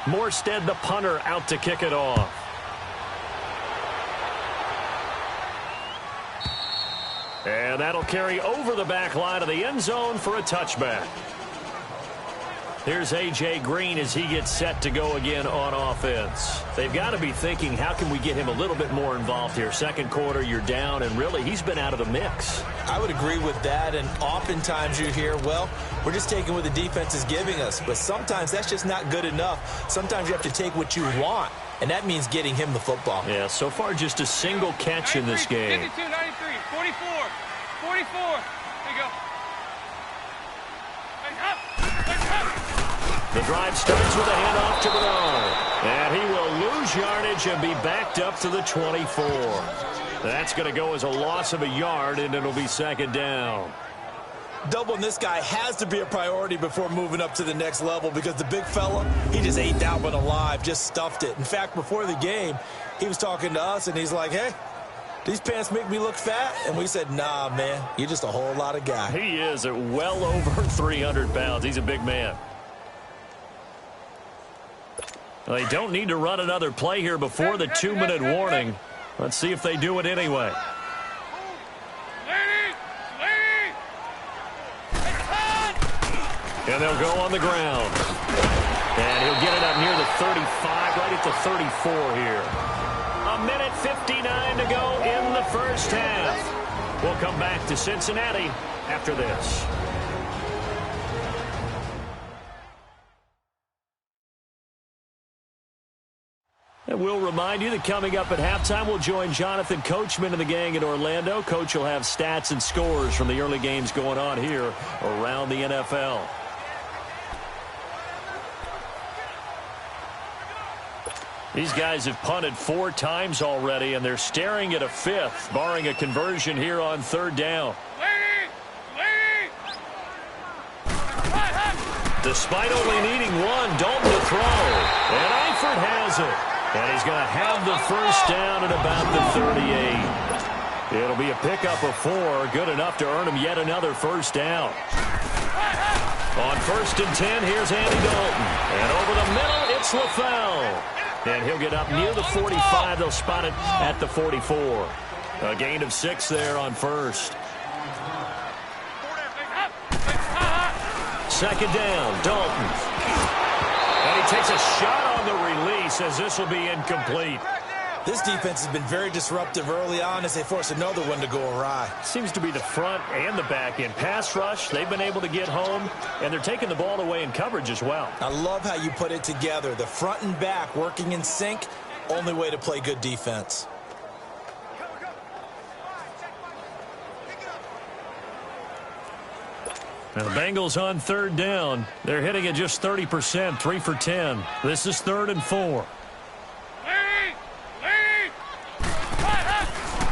Morstead, the punter, out to kick it off. And that'll carry over the back line of the end zone for a touchback. Here's A.J. Green as he gets set to go again on offense. They've got to be thinking, how can we get him a little bit more involved here? Second quarter, you're down, and really, he's been out of the mix. I would agree with that, and oftentimes you hear, well, we're just taking what the defense is giving us. But sometimes that's just not good enough. Sometimes you have to take what you want, and that means getting him the football. Yeah, so far just a single catch in this game. 52, 93, 44, 44. There you go. The drive starts with a handoff to Bernard. And he will lose yardage and be backed up to the 24. That's going to go as a loss of a yard, and it'll be second down. Doubling this guy has to be a priority before moving up to the next level, because the big fella, he just ate that one alive, just stuffed it. In fact, before the game, he was talking to us, and he's like, hey, these pants make me look fat? And we said, nah, man, you're just a whole lot of guy. He is at well over 300 pounds. He's a big man. Well, they don't need to run another play here before the 2-minute warning. Let's see if they do it anyway. And they'll go on the ground. And he'll get it up near the 35, right at the 34 here. 1:59 to go in the first half. We'll come back to Cincinnati after this. And we'll remind you that coming up at halftime, we'll join Jonathan Coachman and the gang in Orlando. Coach will have stats and scores from the early games going on here around the NFL. These guys have punted 4 times already, and they're staring at a 5th, barring a conversion here on 3rd down. Despite only needing 1, Dalton to throw. And Eifert has it. And he's going to have the first down at about the 38. It'll be a pickup of 4, good enough to earn him yet another first down. On 1st and 10, here's Andy Dalton. And over the middle, it's LaFell. And he'll get up near the 45. They'll spot it at the 44. A gain of 6 there on 1st. 2nd down, Dalton. And he takes a shot on the release as this will be incomplete. This defense has been very disruptive early on as they force another one to go awry. Seems to be the front and the back end. Pass rush, they've been able to get home, and they're taking the ball away in coverage as well. I love how you put it together. The front and back working in sync, only way to play good defense. Now the Bengals on 3rd down. They're hitting at just 30%, 3 for 10. This is 3rd and 4.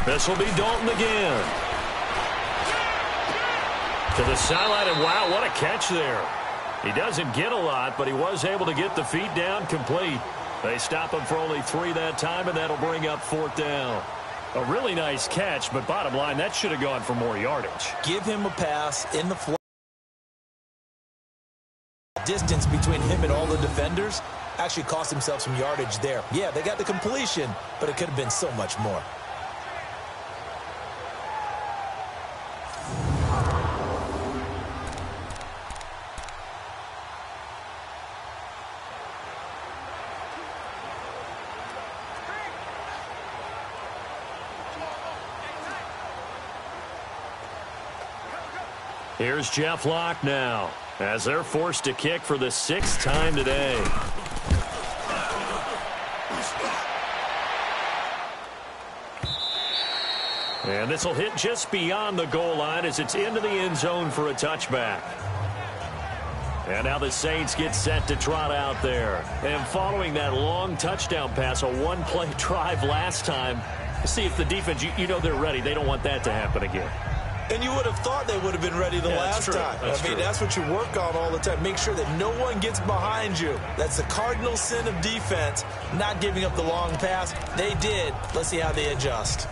This will be Dalton again. To the sideline, and wow, what a catch there. He doesn't get a lot, but he was able to get the feet down complete. They stop him for only 3 that time, and that'll bring up 4th down. A really nice catch, but bottom line, that should have gone for more yardage. Give him a pass in the flat. Distance between him and all the defenders actually cost himself some yardage there. Yeah, they got the completion, but it could have been so much more. Here's Jeff Locke now, as they're forced to kick for the 6th time today. And this will hit just beyond the goal line as it's into the end zone for a touchback. And now the Saints get set to trot out there. And following that long touchdown pass, a one-play drive last time, see if the defense, you know they're ready. They don't want that to happen again. And you would have thought they would have been ready the last time. That's what you work on all the time. Make sure that no one gets behind you. That's the cardinal sin of defense, not giving up the long pass. They did. Let's see how they adjust.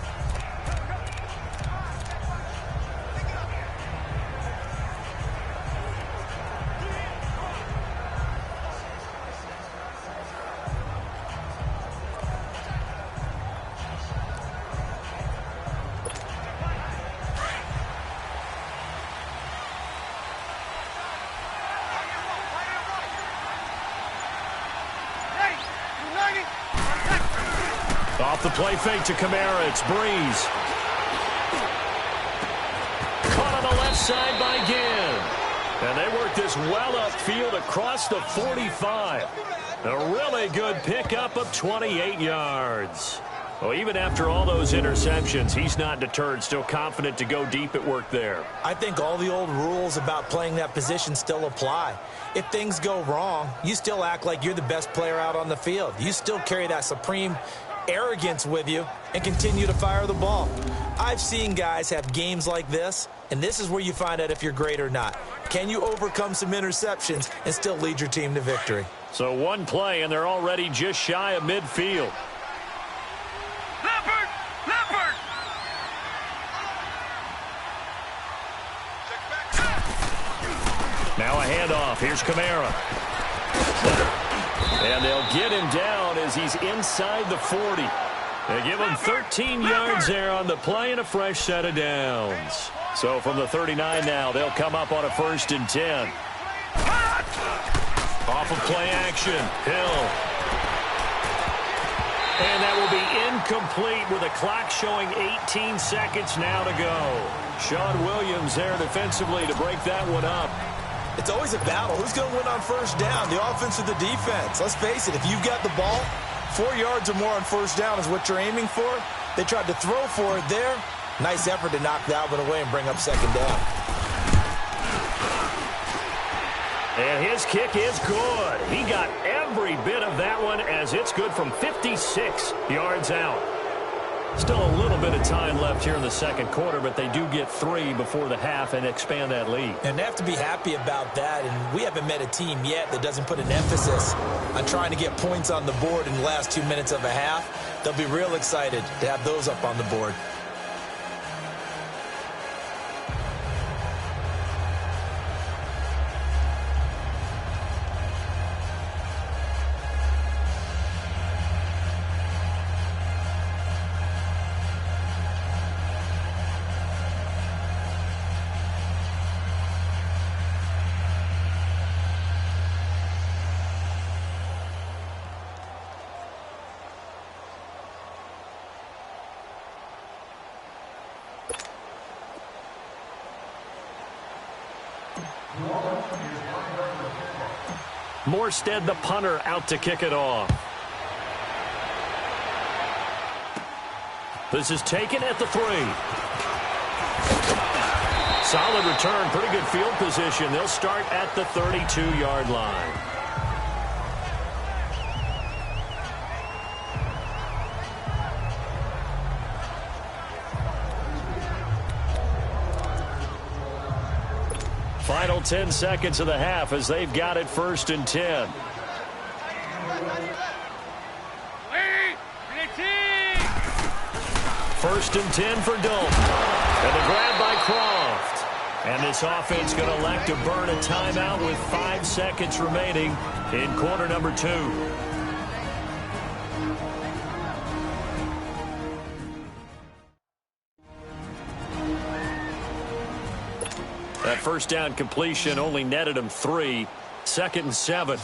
Off the play fake to Kamara, it's Breeze. Caught on the left side by Ginn. And they work this well upfield across the 45. A really good pickup of 28 yards. Well, even after all those interceptions, he's not deterred, still confident to go deep at work there. I think all the old rules about playing that position still apply. If things go wrong, you still act like you're the best player out on the field. You still carry that supreme arrogance with you and continue to fire the ball. I've seen guys have games like this, and this is where you find out if you're great or not. Can you overcome some interceptions and still lead your team to victory? So one play, and they're already just shy of midfield. Leopard! Leopard! Now a handoff. Here's Kamara. And they'll get him down as he's inside the 40. They give him 13 yards there on the play and a fresh set of downs. So from the 39 now, they'll come up on a 1st and 10. Off of play action, Hill. And that will be incomplete with a clock showing 18 seconds now to go. Sean Williams there defensively to break that one up. It's always a battle. Who's going to win on 1st down, the offense or the defense? Let's face it, if you've got the ball, 4 yards or more on 1st down is what you're aiming for. They tried to throw for it there. Nice effort to knock that one away and bring up 2nd down. And his kick is good. He got every bit of that one as it's good from 56 yards out. Still a little bit of time left here in the 2nd quarter, but they do get 3 before the half and expand that lead. And they have to be happy about that, and we haven't met a team yet that doesn't put an emphasis on trying to get points on the board in the last 2 minutes of a half. They'll be real excited to have those up on the board. Morstead, the punter, out to kick it off. This is taken at the 3. Solid return, pretty good field position. They'll start at the 32-yard line. Final 10 seconds of the half as they've got it 1st and 10. First and 10 for Dalton. And the grab by Croft. And this offense going to elect to burn a timeout with 5 seconds remaining in quarter number 2. That first down completion only netted him 3. Second and 7.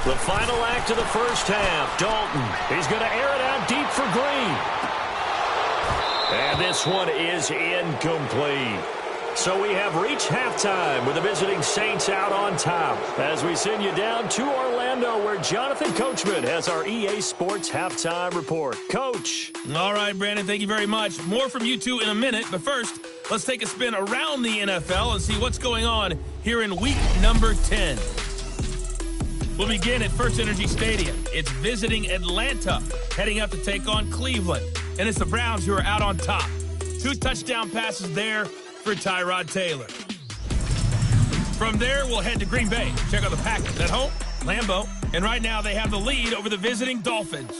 The final act of the first half. Dalton, he's going to air it out deep for Green. And this one is incomplete. So we have reached halftime with the visiting Saints out on top as we send you down to Orlando where Jonathan Coachman has our EA Sports halftime report. Coach. All right, Brandon, thank you very much. More from you two in a minute, but first, let's take a spin around the NFL and see what's going on here in week number 10. We'll begin at First Energy Stadium. It's visiting Atlanta, heading up to take on Cleveland. And it's the Browns who are out on top. 2 touchdown passes there for Tyrod Taylor. From there, we'll head to Green Bay. Check out the Packers at home, Lambeau. And right now, they have the lead over the visiting Dolphins.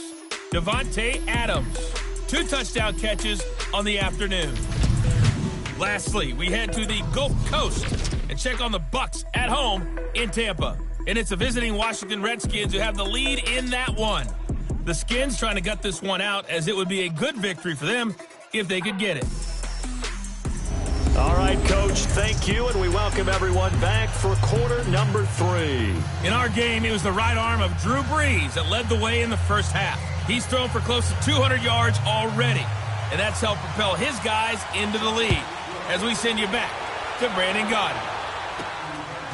Devontae Adams, 2 touchdown catches on the afternoon. Lastly, we head to the Gulf Coast and check on the Bucs at home in Tampa. And it's the visiting Washington Redskins who have the lead in that one. The Skins trying to gut this one out as it would be a good victory for them if they could get it. All right, Coach, thank you, and we welcome everyone back for quarter number 3. In our game, it was the right arm of Drew Brees that led the way in the first half. He's thrown for close to 200 yards already, and that's helped propel his guys into the lead. As we send you back to Brandon Gaudin.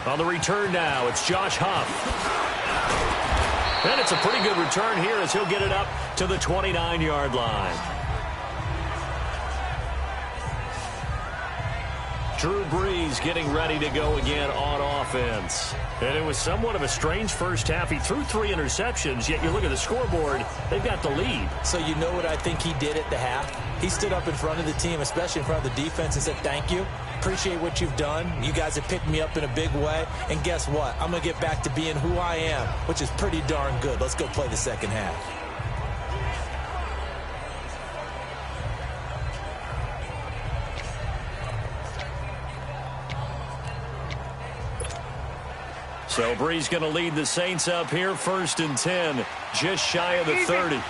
On the return now, it's Josh Huff. And it's a pretty good return here as he'll get it up to the 29-yard line. Drew Brees getting ready to go again on offense. And it was somewhat of a strange first half. He threw 3 interceptions, yet you look at the scoreboard, they've got the lead. So you know what I think he did at the half? He stood up in front of the team, especially in front of the defense, and said, thank you. Appreciate what you've done. You guys have picked me up in a big way. And guess what? I'm going to get back to being who I am, which is pretty darn good. Let's go play the second half. So Brees going to lead the Saints up here, first and 10, just shy of the 30.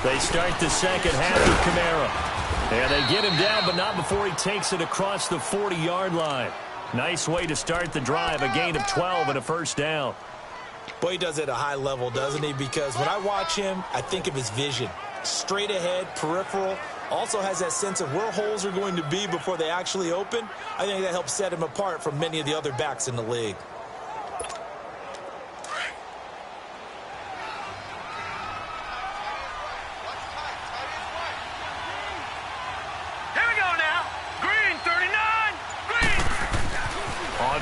They start the second half with Kamara. And they get him down, but not before he takes it across the 40-yard line. Nice way to start the drive, a gain of 12 and a first down. Boy, he does it at a high level, doesn't he? Because when I watch him, I think of his vision. Straight ahead, peripheral. Also has that sense of where holes are going to be before they actually open. I think that helps set him apart from many of the other backs in the league.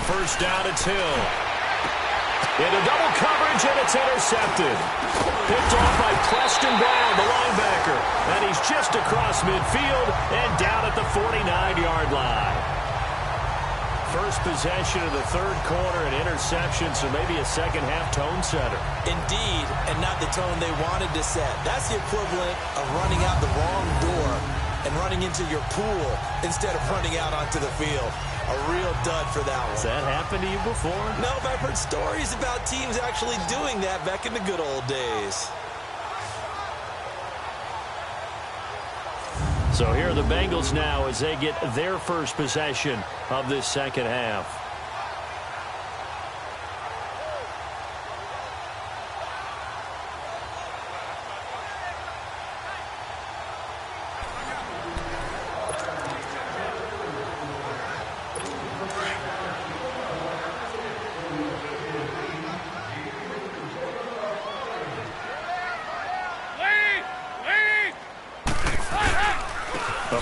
First down, it's Hill. Into double coverage, and it's intercepted. Picked off by Preston Brown, the linebacker. And he's just across midfield and down at the 49-yard line. First possession of the third quarter, an interception, so maybe a second-half tone setter. Indeed, and not the tone they wanted to set. That's the equivalent of running out the wrong door and running into your pool instead of running out onto the field. A real dud for that one. Has that happened to you before? No, but I've heard stories about teams actually doing that back in the good old days. So here are the Bengals now as they get their first possession of this second half.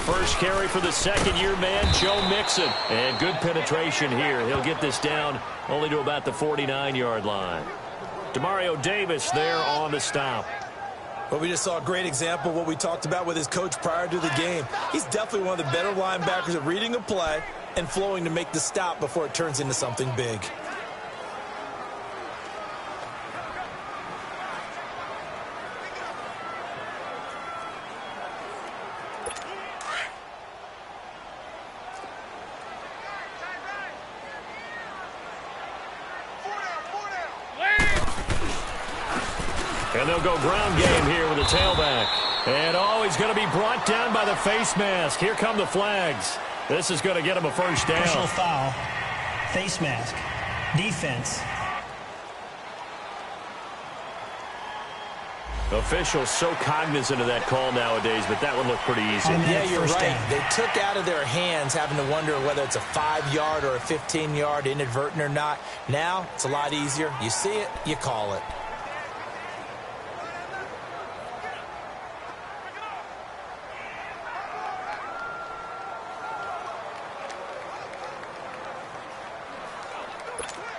First carry for the second-year man, Joe Mixon. And good penetration here. He'll get this down only to about the 49-yard line. Demario Davis there on the stop. Well, we just saw a great example of what we talked about with his coach prior to the game. He's definitely one of the better linebackers at reading a play and flowing to make the stop before it turns into something big. And they'll go ground game here with a tailback. And he's going to be brought down by the face mask. Here come the flags. This is going to get him a first down. Personal foul, face mask, defense. Officials so cognizant of that call nowadays, but that one looked pretty easy. Yeah, you're right. They took out of their hands having to wonder whether it's a 5-yard or a 15-yard, inadvertent or not. Now, it's a lot easier. You see it, you call it.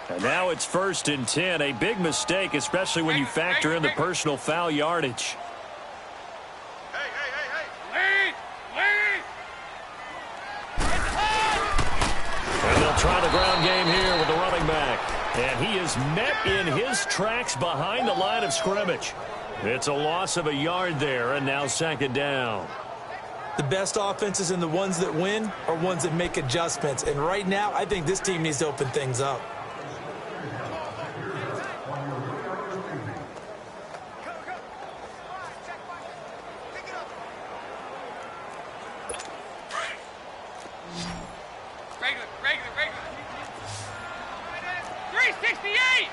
And now it's 1st and 10. A big mistake, especially when you factor in the personal foul yardage. And they'll try the ground game here with the running back. And he is met in his tracks behind the line of scrimmage. It's a loss of a yard there, and now 2nd down. The best offenses and the ones that win are ones that make adjustments. And right now, I think this team needs to open things up. Regular. 368!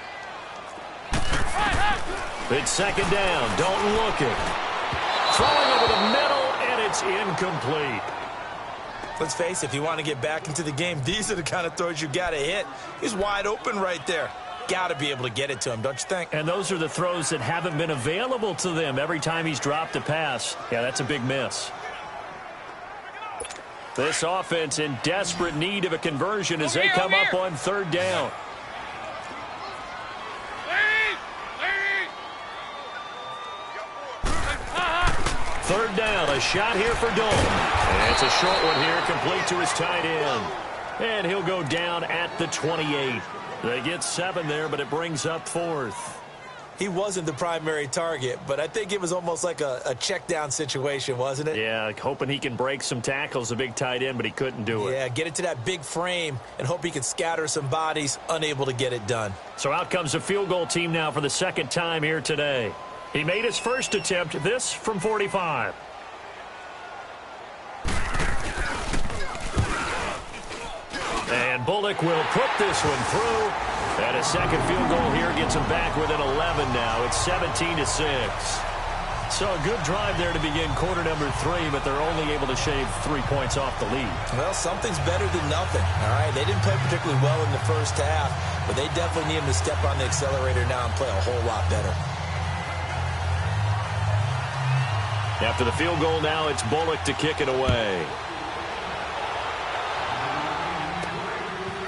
It's 2nd down. Don't look it. Throwing over the middle, and it's incomplete. Let's face it, if you want to get back into the game, these are the kind of throws you got to hit. He's wide open right there. Got to be able to get it to him, don't you think? And those are the throws that haven't been available to them every time he's dropped a pass. Yeah, that's a big miss. This offense in desperate need of a conversion as they come up on 3rd down. Third down, a shot here for Dole. And it's a short one here, complete to his tight end. And he'll go down at the 28. They get 7 there, but it brings up 4th. He wasn't the primary target, but I think it was almost like a check down situation, wasn't it? Yeah, hoping he can break some tackles, a big tight end, but he couldn't do it. Yeah, get it to that big frame and hope he can scatter some bodies, unable to get it done. So out comes a field goal team now for the 2nd time here today. He made his first attempt, this from 45. And Bullock will put this one through. And a second field goal here gets him back within 11 now. It's 17-6. So a good drive there to begin quarter number 3, but they're only able to shave 3 points off the lead. Well, something's better than nothing, all right? They didn't play particularly well in the first half, but they definitely need him to step on the accelerator now and play a whole lot better. After the field goal now, it's Bullock to kick it away.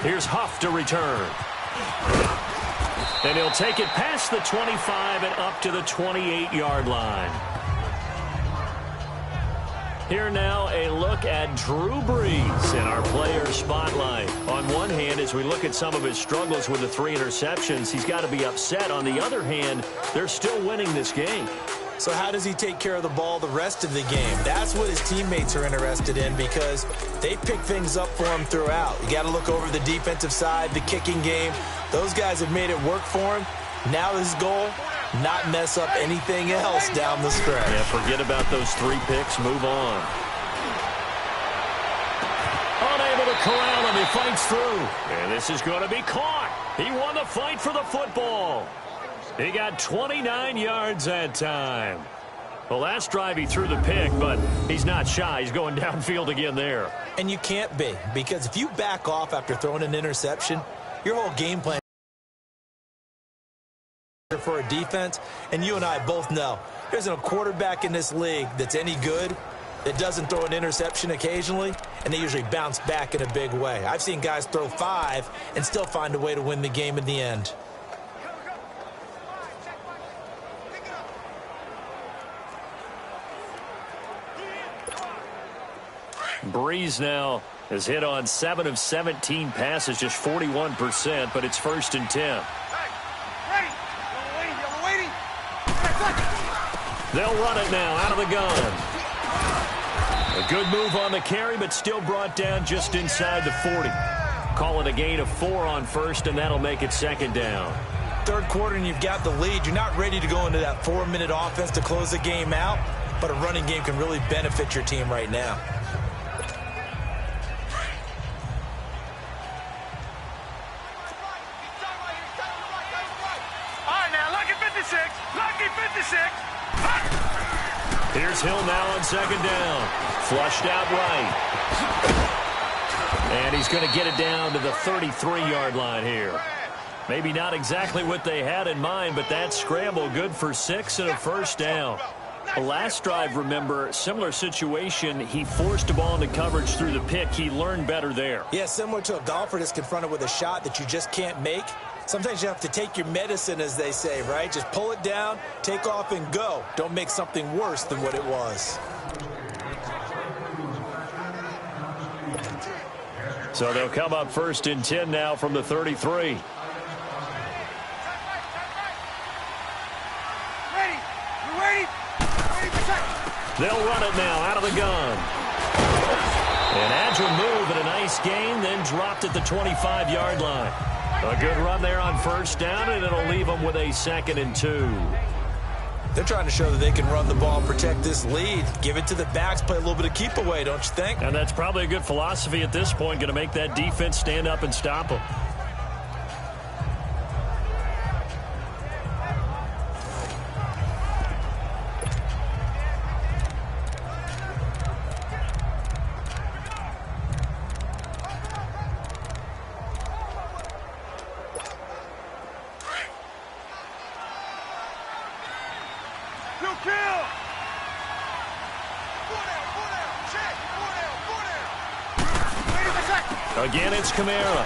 Here's Huff to return. And he'll take it past the 25 and up to the 28-yard line. Here now, a look at Drew Brees in our player spotlight. On one hand, as we look at some of his struggles with the 3 interceptions, he's got to be upset. On the other hand, they're still winning this game. So how does he take care of the ball the rest of the game? That's what his teammates are interested in because they pick things up for him throughout. You got to look over the defensive side, the kicking game. Those guys have made it work for him. Now his goal, not mess up anything else down the stretch. Yeah, forget about those 3 picks. Move on. Unable to corral him. He fights through. And this is going to be caught. He won the fight for the football. He got 29 yards that time. Well, last drive he threw the pick, but he's not shy. He's going downfield again there. And you can't be, because if you back off after throwing an interception, your whole game plan for a defense, and you and I both know, there's a quarterback in this league that's any good that doesn't throw an interception occasionally, and they usually bounce back in a big way. I've seen guys throw 5 and still find a way to win the game in the end. Breeze now has hit on 7 of 17 passes, just 41%, but it's 1st and 10. They'll run it now out of the gun. A good move on the carry, but still brought down just inside the 40. Call it a gain of 4 on 1st, and that'll make it 2nd down. 3rd quarter, and you've got the lead. You're not ready to go into that 4-minute offense to close the game out, but a running game can really benefit your team right now. All right, now, lucky 56. Lucky 56. Here's Hill now on 2nd down. Flushed out right. And he's going to get it down to the 33-yard line here. Maybe not exactly what they had in mind, but that scramble good for 6 and a 1st down. The last drive, remember, similar situation. He forced a ball into coverage through the pick. He learned better there. Yeah, similar to a golfer that's confronted with a shot that you just can't make. Sometimes you have to take your medicine, as they say, right? Just pull it down, take off, and go. Don't make something worse than what it was. So they'll come up 1st and 10 now from the 33. They'll run it now out of the gun. An agile move and a nice gain, then dropped at the 25-yard line. A good run there on 1st down, and it'll leave them with a 2nd and 2. They're trying to show that they can run the ball and protect this lead. Give it to the backs, play a little bit of keep away, don't you think? And that's probably a good philosophy at this point, going to make that defense stand up and stop them. Again, it's Kamara.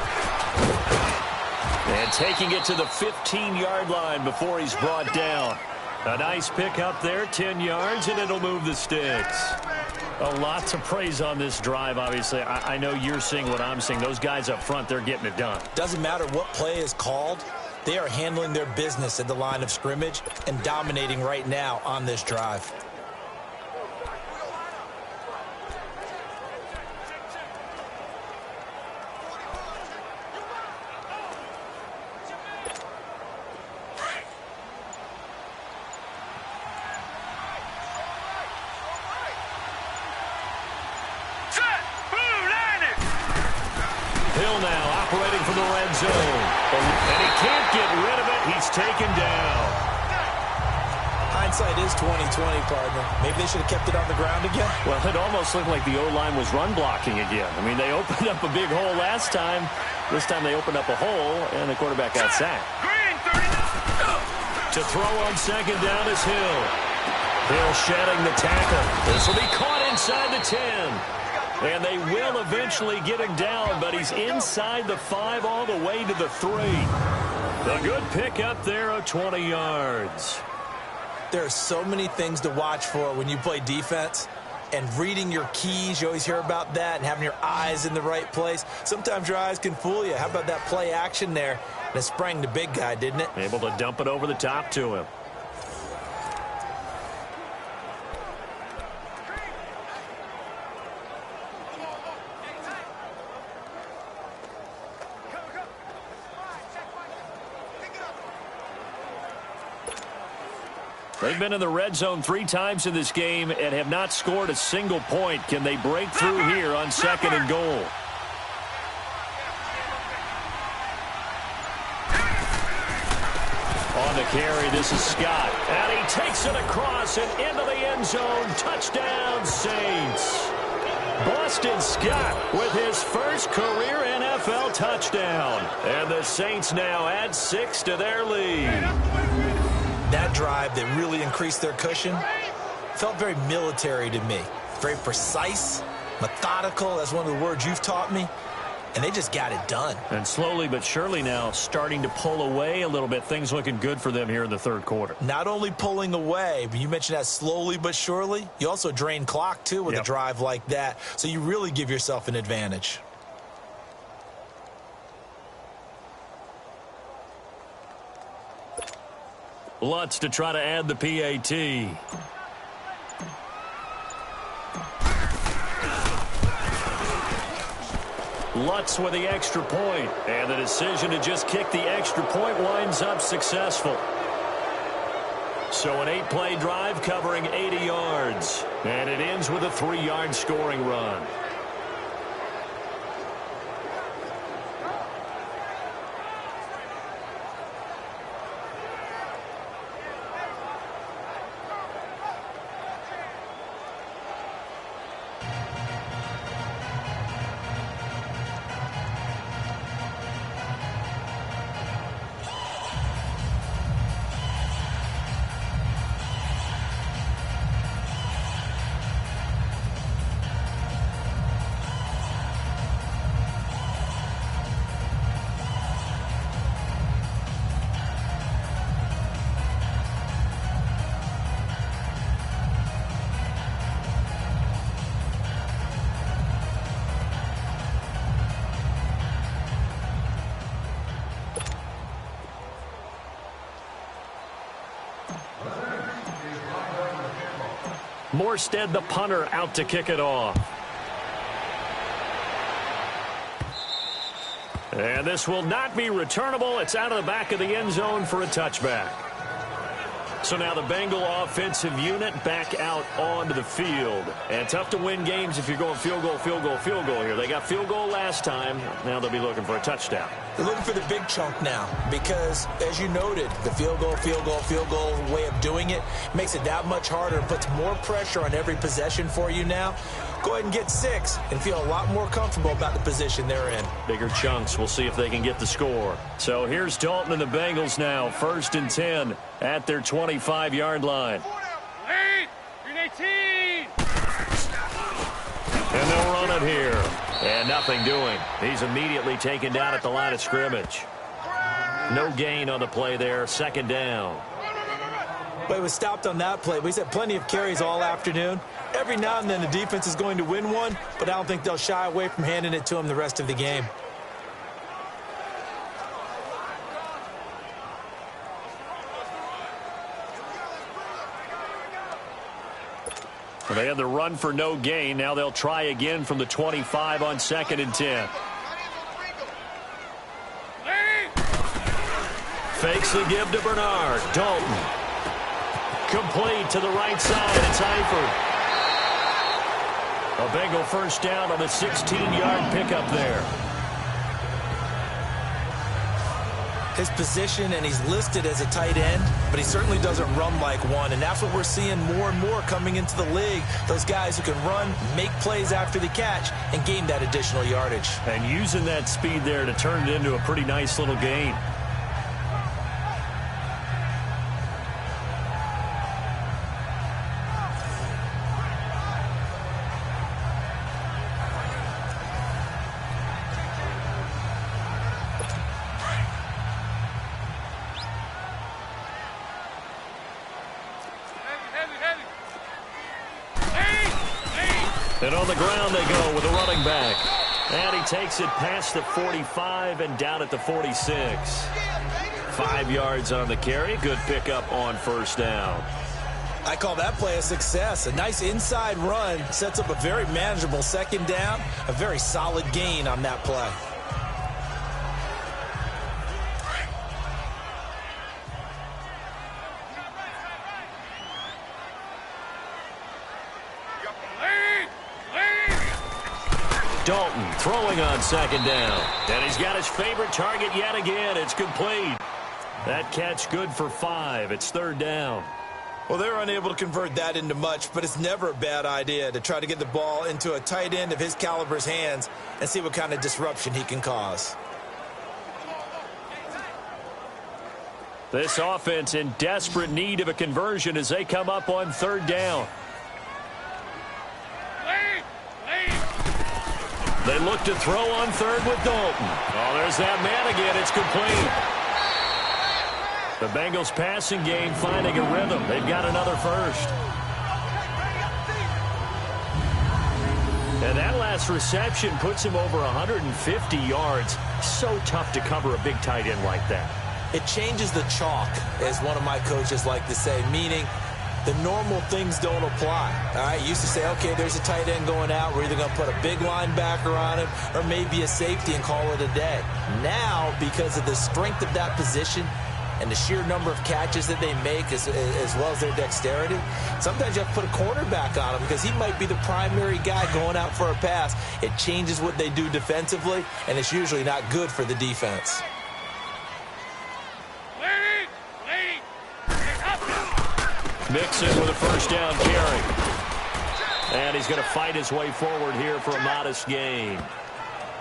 And taking it to the 15-yard line before he's brought down. A nice pick up there, 10 yards, and it'll move the sticks. A lot to praise on this drive, obviously. I know you're seeing what I'm seeing. Those guys up front, they're getting it done. Doesn't matter what play is called. They are handling their business at the line of scrimmage and dominating right now on this drive. Hill now operating from the red zone. And he can't get rid of it. He's taken down. Hindsight is 20/20, partner. Maybe they should have kept it on the ground again. Well, it almost looked like the O-line was run blocking again. I mean, they opened up a big hole last time. This time they opened up a hole, and the quarterback got sacked. To throw on 2nd down is Hill. Hill shedding the tackle. This will be caught inside the 10. And they will eventually get him down, but he's inside the 5 all the way to the 3. A good pick up there of 20 yards. There are so many things to watch for when you play defense. And reading your keys, you always hear about that, and having your eyes in the right place. Sometimes your eyes can fool you. How about that play action there? And it sprang the big guy, didn't it? Able to dump it over the top to him. They've been in the red zone 3 times in this game and have not scored a single point. Can they break through here on 2nd and goal? On the carry, this is Scott. And he takes it across and into the end zone. Touchdown, Saints. Boston Scott with his first career NFL touchdown. And the Saints now add 6 to their lead. That drive that really increased their cushion felt very military to me. Very precise, methodical. That's one of the words you've taught me. and they just got it done. And slowly but surely now starting to pull away a little bit. Things looking good for them here in the third quarter. Not only pulling away, but you mentioned that slowly but surely. You also drain clock, too, with a drive like that. So you really give yourself an advantage. Lutz to try to add the PAT. Lutz with the extra point, and the decision to just kick the extra point winds up successful. So an 8-play drive covering 80 yards, and it ends with a 3-yard scoring run. Morstead, the punter, out to kick it off. And this will not be returnable. It's out of the back of the end zone for a touchback. So now the Bengal offensive unit back out onto the field. And tough to win games if you're going field goal, field goal, field goal here. They got field goal last time. Now they'll be looking for a touchdown. They're looking for the big chunk now because, as you noted, the field goal, field goal, field goal way of doing it makes it that much harder and puts more pressure on every possession for you now. Go ahead and get 6 and feel a lot more comfortable about the position they're in. Bigger chunks. We'll see if they can get the score. So here's Dalton and the Bengals now. 1st and 10 at their 25-yard line. Lead! Green 18! And they'll run it here. And nothing doing. He's immediately taken down at the line of scrimmage. No gain on the play there. 2nd down. But he was stopped on that play. He's had plenty of carries all afternoon. Every now and then the defense is going to win one, but I don't think they'll shy away from handing it to him the rest of the game. Well, they had the run for no gain. Now they'll try again from the 25 on 2nd and 10. Fakes the give to Bernard. Dalton. Complete to the right side. It's Eifert. A Bengal 1st down on a 16-yard pickup there. His position, and he's listed as a tight end, but he certainly doesn't run like one, and that's what we're seeing more and more coming into the league. Those guys who can run, make plays after the catch, and gain that additional yardage. And using that speed there to turn it into a pretty nice little gain. And on the ground they go with a running back. And he takes it past the 45 and down at the 46. 5 yards on the carry. Good pickup on 1st down. I call that play a success. A nice inside run sets up a very manageable 2nd down. A very solid gain on that play. Dalton throwing on 2nd down. And he's got his favorite target yet again. It's complete. That catch good for 5. It's 3rd down. Well, they're unable to convert that into much, but it's never a bad idea to try to get the ball into a tight end of his caliber's hands and see what kind of disruption he can cause. This offense in desperate need of a conversion as they come up on 3rd down. They look to throw on third with Dalton. Oh, there's that man again. It's complete. The Bengals passing game finding a rhythm. They've got another first. And that last reception puts him over 150 yards. So tough to cover a big tight end like that. It changes the chalk, as one of my coaches like to say, meaning the normal things don't apply. All right, used to say, okay, there's a tight end going out. We're either going to put a big linebacker on him or maybe a safety and call it a day. Now, because of the strength of that position and the sheer number of catches that they make as well as their dexterity, sometimes you have to put a cornerback on him because he might be the primary guy going out for a pass. It changes what they do defensively, and it's usually not good for the defense. Mixon with a first down carry. And he's going to fight his way forward here for a modest gain.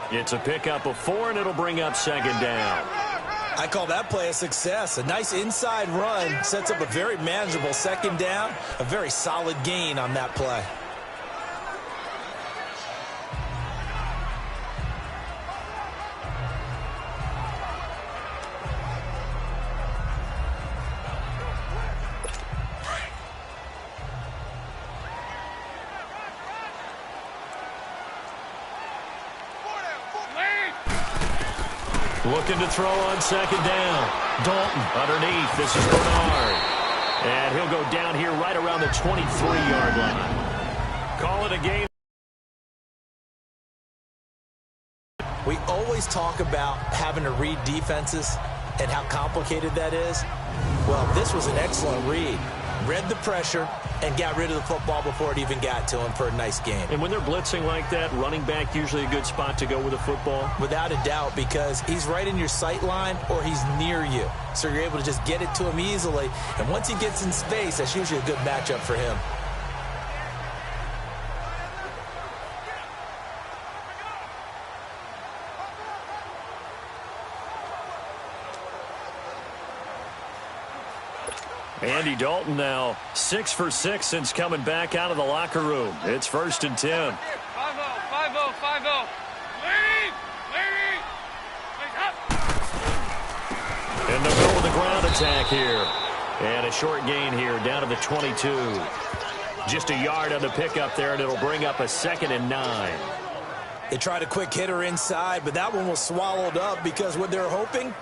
It's a pickup of 4, and it'll bring up second down. I call that play a success. A nice inside run sets up a very manageable second down. A very solid gain on that play. Looking to throw on second down. Dalton underneath. This is Bernard. And he'll go down here right around the 23-yard line. Call it a game. We always talk about having to read defenses and how complicated that is. Well, this was an excellent read. Read the pressure and got rid of the football before it even got to him for a nice game. And when they're blitzing like that, running back usually a good spot to go with a football? Without a doubt, because he's right in your sight line or he's near you. So you're able to just get it to him easily. And once he gets in space, that's usually a good matchup for him. Andy Dalton now 6 for 6 since coming back out of the locker room. It's 1st and 10. 5-0, 5-0, 5-0. Lead! And they'll go with the ground attack here. And a short gain here down to the 22. Just a yard on the pickup there, and it'll bring up a 2nd and 9. They tried a quick hitter inside, but that one was swallowed up because what they're hoping,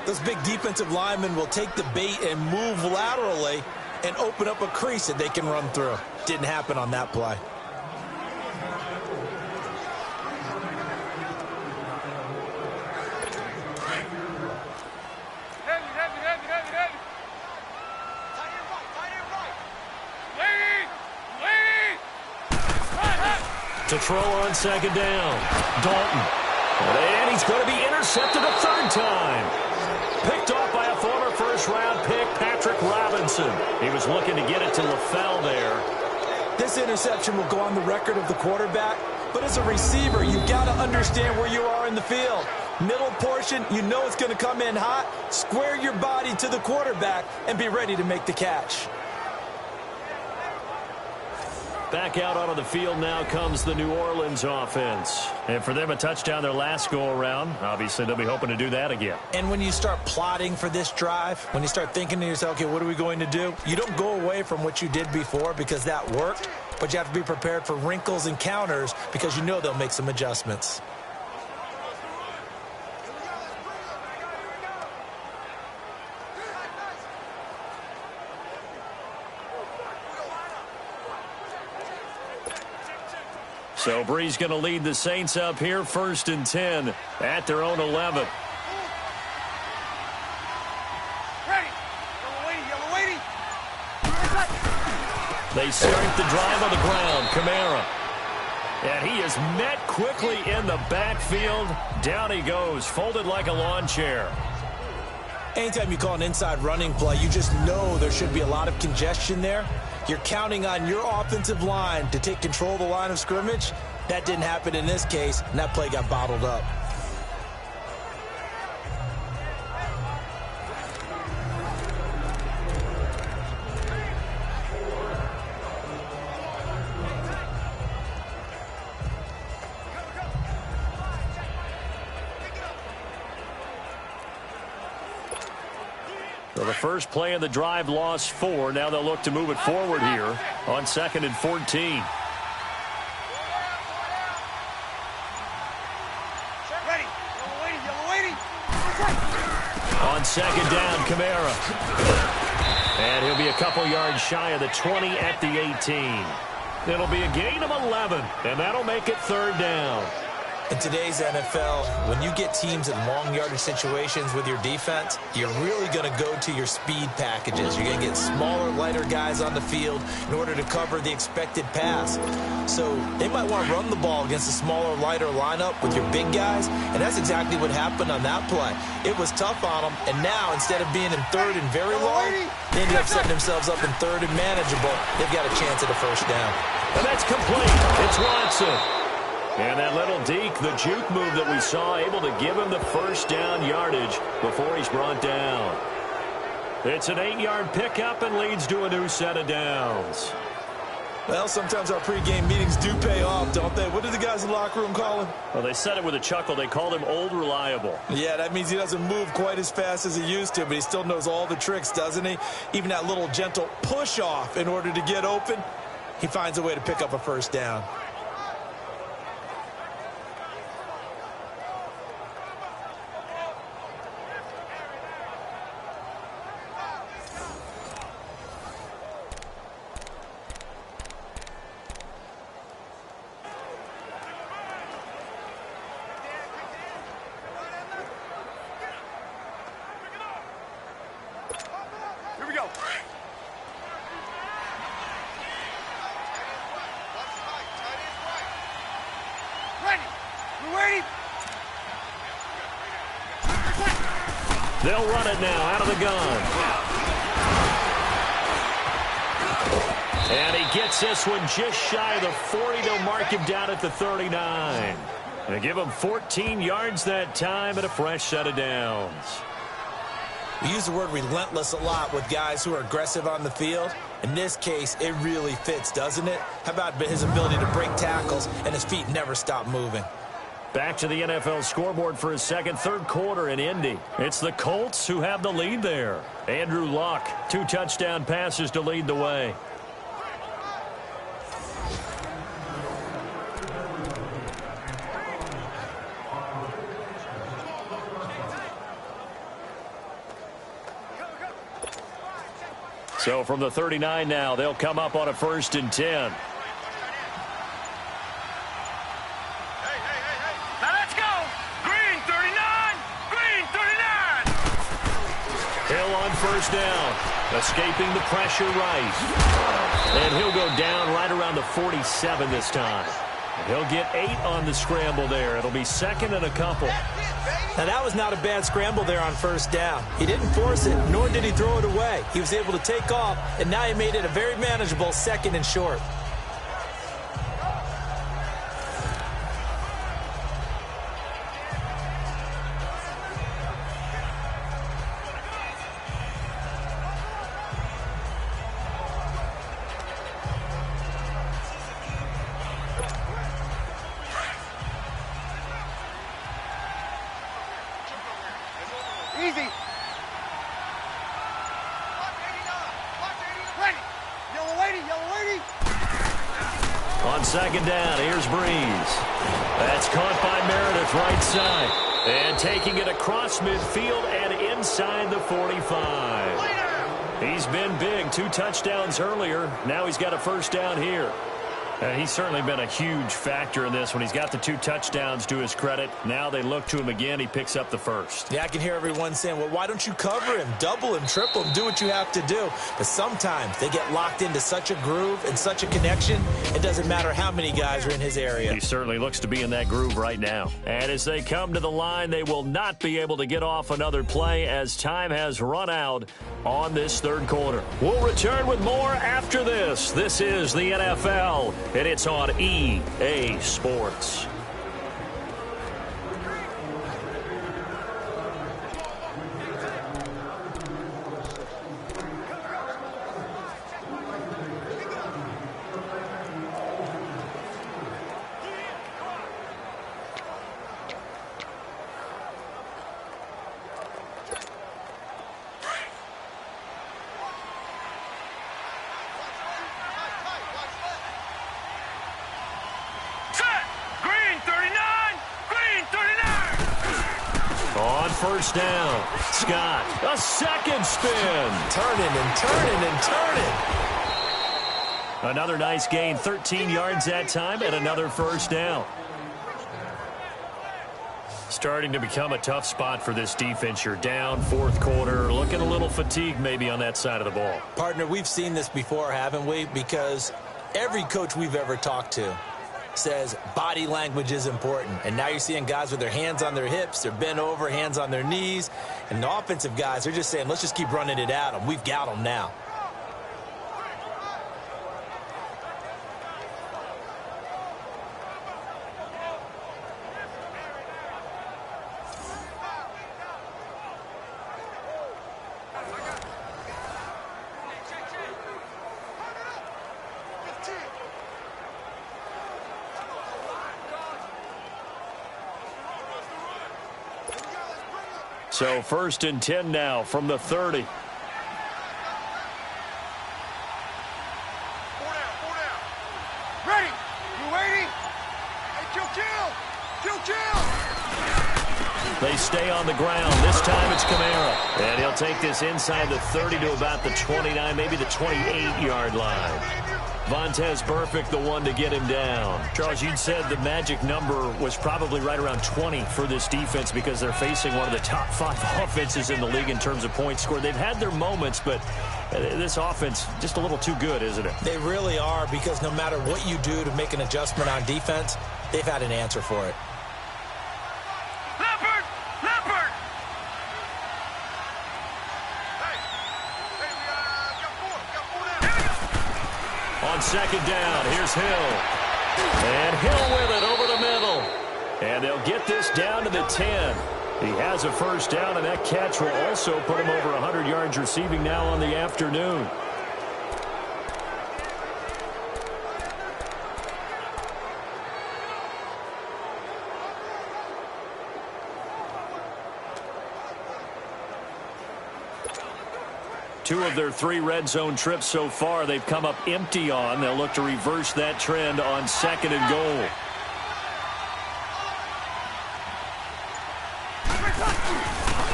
those big defensive linemen will take the bait and move laterally and open up a crease that they can run through. Didn't happen on that play. To throw on second down. Dalton. And he's going to be intercepted a 3rd time. Picked off by a former first-round pick, Patrick Robinson. He was looking to get it to LaFell there. This interception will go on the record of the quarterback, but as a receiver, you've got to understand where you are in the field. Middle portion, you know it's going to come in hot. Square your body to the quarterback and be ready to make the catch. Back out onto the field now comes the New Orleans offense. And for them, a touchdown their last go-around. Obviously, they'll be hoping to do that again. And when you start plotting for this drive, when you start thinking to yourself, okay, what are we going to do? You don't go away from what you did before because that worked, but you have to be prepared for wrinkles and counters because you know they'll make some adjustments. So Bree's going to lead the Saints up here, 1st and 10 at their own 11. Ready. Yellow lady. They start the drive on the ground. Kamara. And he is met quickly in the backfield. Down he goes, folded like a lawn chair. Anytime you call an inside running play, you just know there should be a lot of congestion there. You're counting on your offensive line to take control of the line of scrimmage. That didn't happen in this case, and that play got bottled up. first play of the drive lost 4. Now they'll look to move it forward here on 2nd and 14. On 2nd down, Kamara. And he'll be a couple yards shy of the 20 at the 18. It'll be a gain of 11, and that'll make it 3rd down. In today's NFL, when you get teams in long yardage situations with your defense, you're really going to go to your speed packages. You're going to get smaller, lighter guys on the field in order to cover the expected pass. So they might want to run the ball against a smaller, lighter lineup with your big guys, and that's exactly what happened on that play. It was tough on them, and now instead of being in 3rd and very long, they ended up setting themselves up in 3rd and manageable. They've got a chance at a 1st down. And that's complete. It's Watson. And that little deke, the juke move that we saw, able to give him the 1st down yardage before he's brought down. It's an 8-yard pickup and leads to a new set of downs. Well, sometimes our pregame meetings do pay off, don't they? What did the guys in the locker room call him? Well, they said it with a chuckle. They called him Old Reliable. Yeah, that means he doesn't move quite as fast as he used to, but he still knows all the tricks, doesn't he? Even that little gentle push-off in order to get open, he finds a way to pick up a 1st down. Here we go. Ready. You ready? They'll run it now out of the gun. And he gets this one just shy of the 40. They'll mark him down at the 39. They give him 14 yards that time and a fresh set of downs. We use the word relentless a lot with guys who are aggressive on the field. In this case, it really fits, doesn't it? How about his ability to break tackles and his feet never stop moving? Back to the NFL scoreboard for his third quarter in Indy. It's the Colts who have the lead there. Andrew Luck, 2 touchdown passes to lead the way. So from the 39 now, they'll come up on a 1st and 10. Now let's go. Green 39. Green 39. Hill on 1st down. Escaping the pressure right. And he'll go down right around the 47 this time. And he'll get 8 on the scramble there. It'll be 2nd and a couple. Now, that was not a bad scramble there on 1st down. He didn't force it, nor did he throw it away. He was able to take off, and now he made it a very manageable 2nd and short. Easy. Ready. Yellow lady, yellow lady. On 2nd down, here's Breeze. That's caught by Meredith right side. And taking it across midfield and inside the 45. He's been big. 2 touchdowns earlier. Now he's got a 1st down here. He's certainly been a huge factor in this when he's got the 2 touchdowns to his credit. Now they look to him again. He picks up the 1st. Yeah, I can hear everyone saying, well, why don't you cover him, double him, triple him, do what you have to do. But sometimes they get locked into such a groove and such a connection, it doesn't matter how many guys are in his area. He certainly looks to be in that groove right now. And as they come to the line, they will not be able to get off another play as time has run out on this 3rd quarter. We'll return with more after this. This is the NFL. And it's on EA Sports. first down. Scott, a second spin. Turning and turning and turning. Another nice gain, 13 yards that time, and another first down. Starting to become a tough spot for this defense. You're down fourth quarter, looking a little fatigued maybe on that side of the ball. Partner, we've seen this before, haven't we? Because every coach we've ever talked to says body language is important. And now you're seeing guys with their hands on their hips, they're bent over, hands on their knees. And the offensive guys, they're just saying, let's just keep running it at them. We've got them now. So 1st and 10 now from the 30. Four down. Ready? You waiting? Hey, kill. They stay on the ground. This time it's Kamara. And he'll take this inside the 30 to about the 29, maybe the 28-yard line. Vontaze Burfict, the one to get him down. Charles, you'd said the magic number was probably right around 20 for this defense because they're facing one of the top 5 offenses in the league in terms of points scored. They've had their moments, but this offense just a little too good, isn't it? They really are, because no matter what you do to make an adjustment on defense, they've had an answer for it. Leopard! On second down, here's Hill. And Hill with it over the middle. And they'll get this down to the 10. He has a first down, and that catch will also put him over 100 yards receiving now on the afternoon. Two of their 3 red zone trips so far they've come up empty on. They'll look to reverse that trend on 2nd and goal.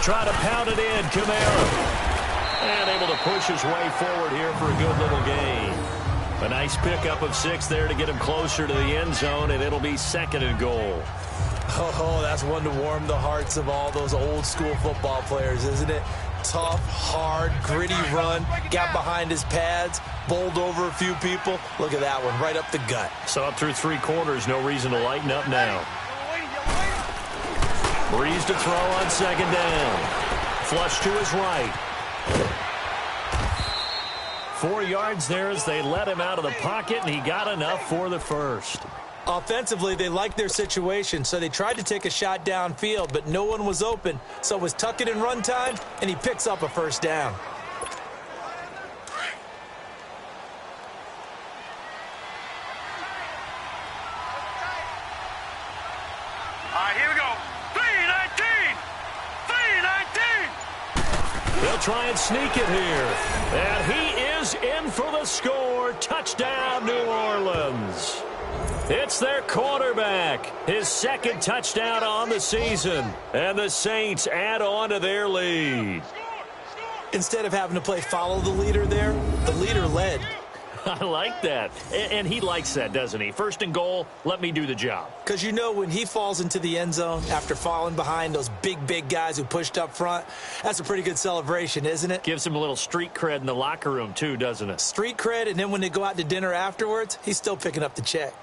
Try to pound it in, Kamara. And able to push his way forward here for a good little gain. A nice pickup of 6 there to get him closer to the end zone, and it'll be 2nd and goal. Oh, that's one to warm the hearts of all those old school football players, isn't it? Tough, hard, gritty run, got behind his pads, bowled over a few people. Look at that one, right up the gut. So up through 3 quarters, no reason to lighten up now. Breeze to throw on 2nd down. Flush to his right. 4 yards there as they let him out of the pocket, and he got enough for the first. Offensively, they liked their situation, so they tried to take a shot downfield, but no one was open. So it was tuck it in run time, and he picks up a first down. All right, here we go. 3-19. They'll try and sneak it here. And he is in for the score. Touchdown, New Orleans. It's their quarterback, his 2nd touchdown on the season, and the Saints add on to their lead. Instead of having to play follow the leader there, the leader led. I like that, and he likes that, doesn't he? 1st and goal, let me do the job. Because you know when he falls into the end zone after falling behind those big guys who pushed up front, that's a pretty good celebration, isn't it? Gives him a little street cred in the locker room too, doesn't it? Street cred, and then when they go out to dinner afterwards, he's still picking up the check.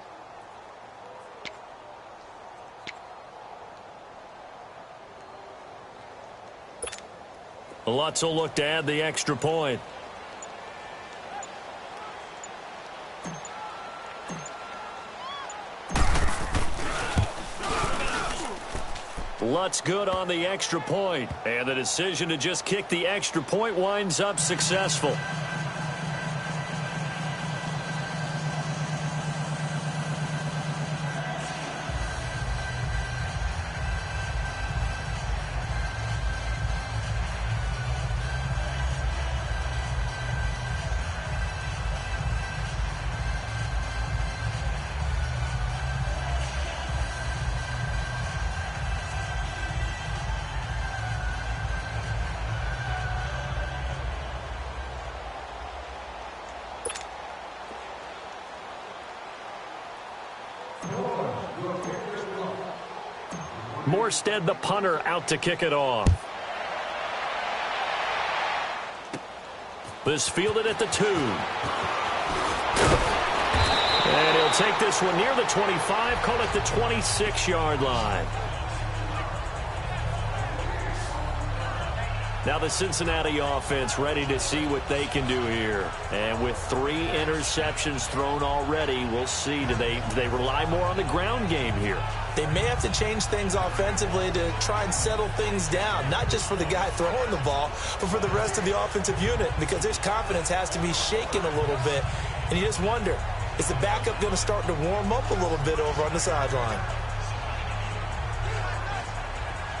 Lutz will look to add the extra point. Lutz good on the extra point, and the decision to just kick the extra point winds up successful. Morstead, the punter, out to kick it off. This fielded at the 2. And he'll take this one near the 25, call it the 26-yard line. Now the Cincinnati offense ready to see what they can do here. And with 3 interceptions thrown already, we'll see. Do they rely more on the ground game here? They may have to change things offensively to try and settle things down, not just for the guy throwing the ball, but for the rest of the offensive unit, because their confidence has to be shaken a little bit. And you just wonder, is the backup going to start to warm up a little bit over on the sideline?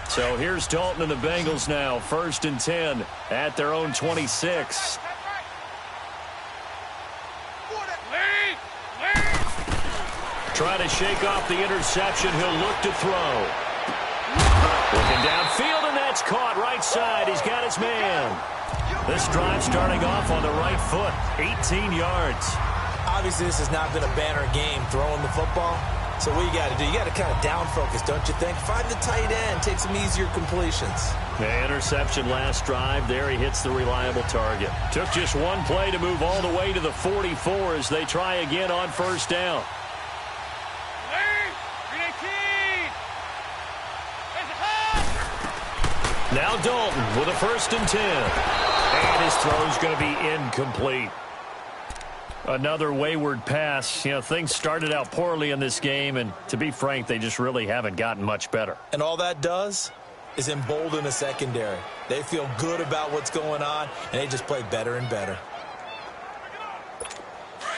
So here's Dalton and the Bengals now, 1st and 10 at their own 26. Try to shake off the interception. He'll look to throw. Looking downfield, and that's caught right side. He's got his man. This drive starting off on the right foot, 18 yards. Obviously, this has not been a banner game throwing the football. So what you got to do, you got to kind of down focus, don't you think? Find the tight end, take some easier completions. The interception last drive. There he hits the reliable target. Took just one play to move all the way to the 44 as they try again on 1st down. Now Dalton with a 1st and 10. And his throw's going to be incomplete. Another wayward pass. You know, things started out poorly in this game, and to be frank, they just really haven't gotten much better. And all that does is embolden a secondary. They feel good about what's going on, and they just play better and better.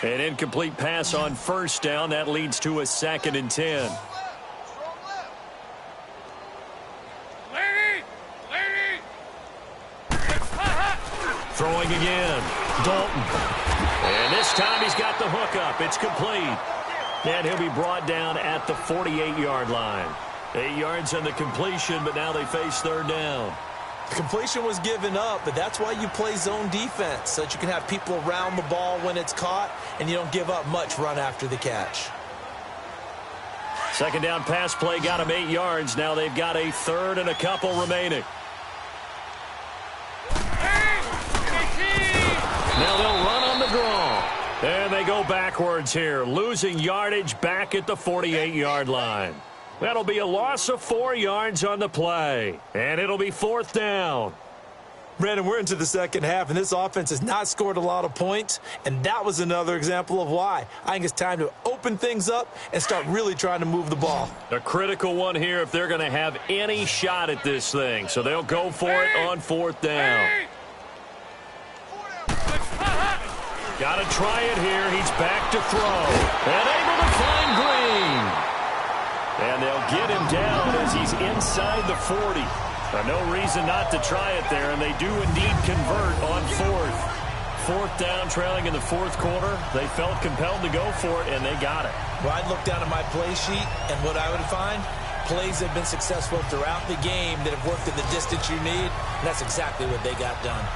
An incomplete pass on 1st down. That leads to a 2nd and 10. Throwing again. Dalton. And this time he's got the hook up. It's complete. And he'll be brought down at the 48-yard line. 8 yards on the completion, but now they face 3rd down. The completion was given up, but that's why you play zone defense, so that you can have people around the ball when it's caught, and you don't give up much run after the catch. 2nd down pass play got him 8 yards. Now they've got a 3rd and a couple remaining. Now they'll run on the draw. And they go backwards here, losing yardage back at the 48-yard line. That'll be a loss of 4 yards on the play. And it'll be 4th down. Brandon, we're into the 2nd half, and this offense has not scored a lot of points, and that was another example of why. I think it's time to open things up and start really trying to move the ball. A critical one here if they're going to have any shot at this thing. So they'll go for it on 4th down. Got to try it here. He's back to throw. And able to find Green. And they'll get him down as he's inside the 40. No reason not to try it there, and they do indeed convert on 4th. 4th down, trailing in the 4th quarter. They felt compelled to go for it, and they got it. Well, I'd look down at my play sheet, and what I would find, plays have been successful throughout the game that have worked at the distance you need, and that's exactly what they got done.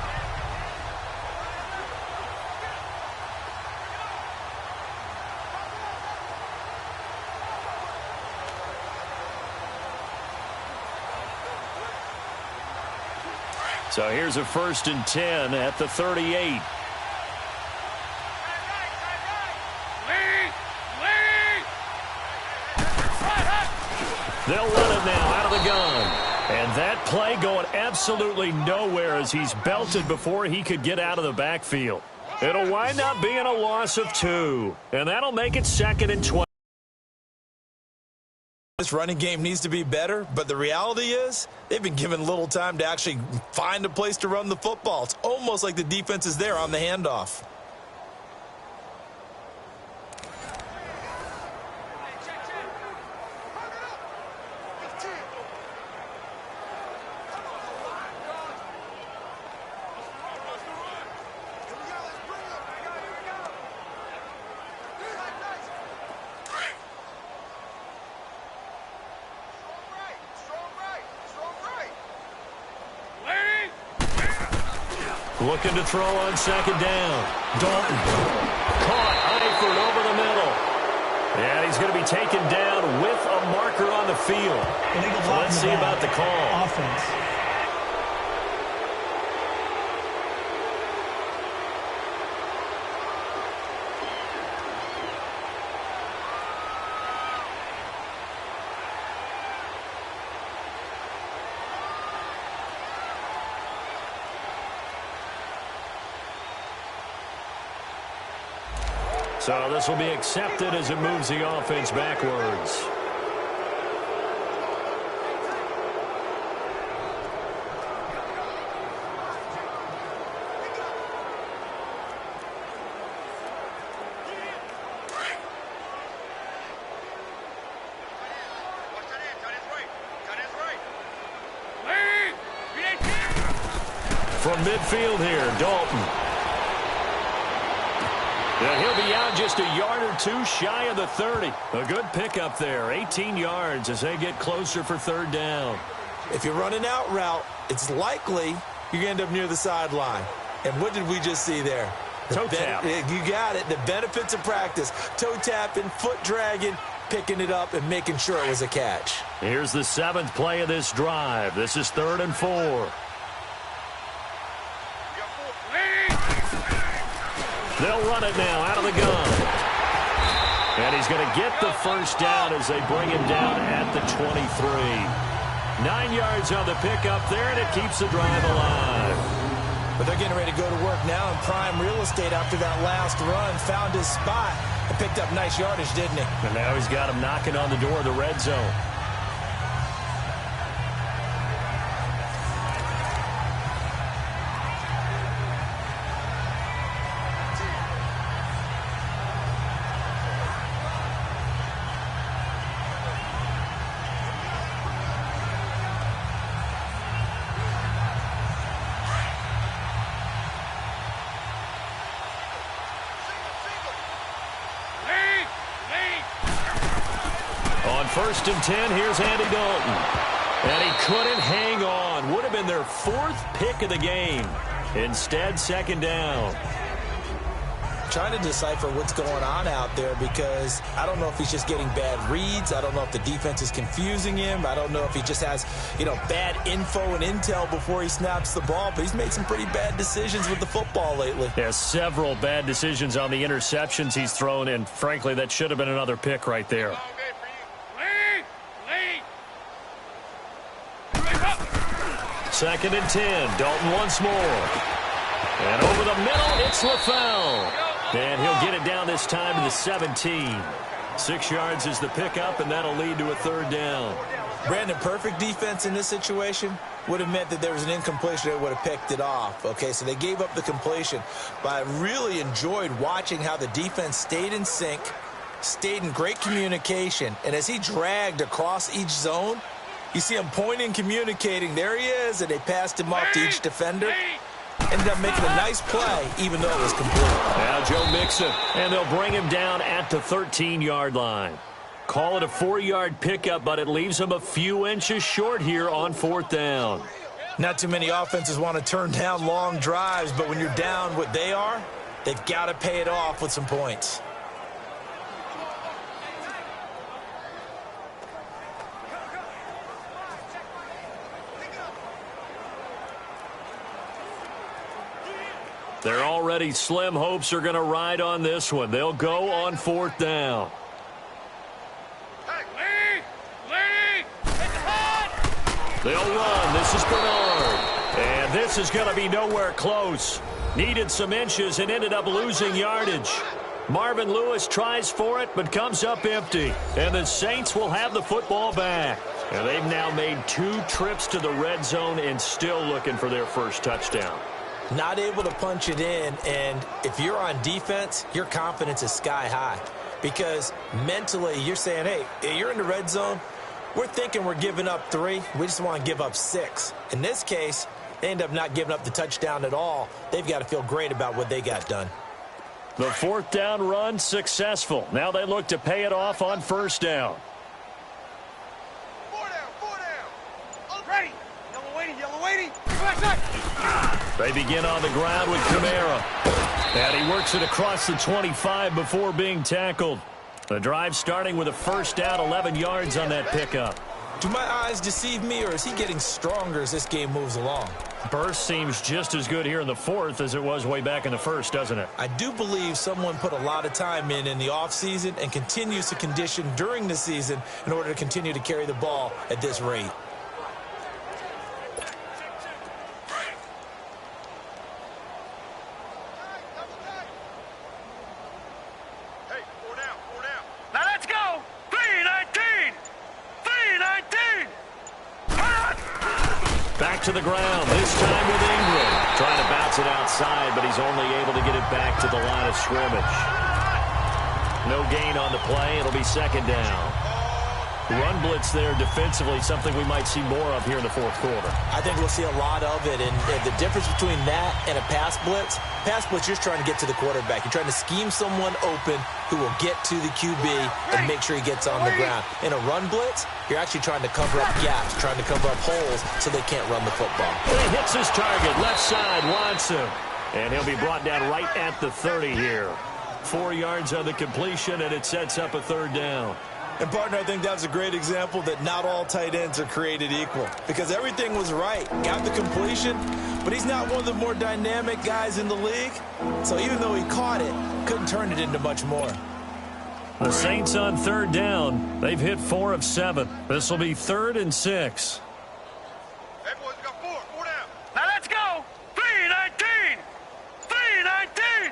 So here's a 1st and 10 at the 38. They'll run it now out of the gun. And that play going absolutely nowhere as he's belted before he could get out of the backfield. It'll wind up being a loss of 2. And that'll make it 2nd and 20. This running game needs to be better, but the reality is they've been given little time to actually find a place to run the football. It's almost like the defense is there on the handoff. Looking to throw on 2nd down. Dalton. Caught. Eifert over the middle. And he's going to be taken down with a marker on the field. So let's see about the call. Offense. So this will be accepted as it moves the offense backwards. From midfield here, Dalton. And he'll be out just a yard or two shy of the 30. A good pickup there. 18 yards as they get closer for third down. If you're running out route, it's likely you're going to end up near the sideline. And what did we just see there? Toe tap. You got it. The benefits of practice. Toe tapping, foot dragging, picking it up, and making sure it was a catch. Here's the 7th play of this drive. This is 3rd and 4. They'll run it now out of the gun. And he's going to get the first down as they bring him down at the 23. 9 yards on the pickup there, and it keeps the drive alive. But they're getting ready to go to work now in prime real estate after that last run. Found his spot and picked up nice yardage, didn't he? And now he's got him knocking on the door of the red zone. First and 10, here's Andy Dalton. And he couldn't hang on. Would have been their 4th pick of the game. Instead, 2nd down. Trying to decipher what's going on out there because I don't know if he's just getting bad reads. I don't know if the defense is confusing him. I don't know if he just has, bad info and intel before he snaps the ball. But he's made some pretty bad decisions with the football lately. Yeah, several bad decisions on the interceptions he's thrown. And frankly, that should have been another pick right there. 2nd and 10. Dalton once more. And over the middle, it's LaFell. And he'll get it down this time to the 17. 6 yards is the pickup, and that'll lead to a 3rd down. Brandon, perfect defense in this situation would have meant that there was an incompletion. They would have picked it off. Okay, so they gave up the completion. But I really enjoyed watching how the defense stayed in sync, stayed in great communication. And as he dragged across each zone, you see him pointing, communicating. There he is, and they passed him off to each defender. Ended up making a nice play, even though it was complete. Now Joe Mixon, and they'll bring him down at the 13-yard line. Call it a 4-yard pickup, but it leaves him a few inches short here on 4th down. Not too many offenses want to turn down long drives, but when you're down what they are, they've got to pay it off with some points. They're already slim hopes are going to ride on this one. They'll go on 4th down. They'll run. This is Bernard. And this is going to be nowhere close. Needed some inches and ended up losing yardage. Marvin Lewis tries for it but comes up empty. And the Saints will have the football back. And they've now made 2 trips to the red zone and still looking for their first touchdown. Not able to punch it in, and if you're on defense, your confidence is sky high. Because mentally, you're saying, hey, you're in the red zone. We're thinking we're giving up 3. We just want to give up 6. In this case, they end up not giving up the touchdown at all. They've got to feel great about what they got done. The 4th down run successful. Now they look to pay it off on 1st down. 4 down. Ready. Yellow waiting. They begin on the ground with Kamara. And he works it across the 25 before being tackled. The drive starting with a first down, 11 yards on that pickup. Do my eyes deceive me, or is he getting stronger as this game moves along? Burst seems just as good here in the fourth as it was way back in the first, doesn't it? I do believe someone put a lot of time in the offseason and continues to condition during the season in order to continue to carry the ball at this rate. Now let's go. 3-19. 3-19. Back to the ground, this time with Ingram. Trying to bounce it outside, but he's only able to get it back to the line of scrimmage. No gain on the play. It'll be second down. Run blitz there defensively, something we might see more of here in the fourth quarter. I think we'll see a lot of it, and the difference between that and a pass blitz, you're just trying to get to the quarterback. You're trying to scheme someone open who will get to the QB and make sure he gets on the ground. In a run blitz, you're actually trying to cover up gaps, trying to cover up holes so they can't run the football. And he hits his target, left side, Watson. And he'll be brought down right at the 30 here. 4 yards on the completion, and it sets up a third down. And, partner, I think that's a great example that not all tight ends are created equal, because everything was right. Got the completion, but he's not one of the more dynamic guys in the league. So even though he caught it, couldn't turn it into much more. The Saints on third down. They've hit 4 of 7. This will be 3rd and 6. Hey, boys, we got 4 down. Now let's go. 3-19. 3-19.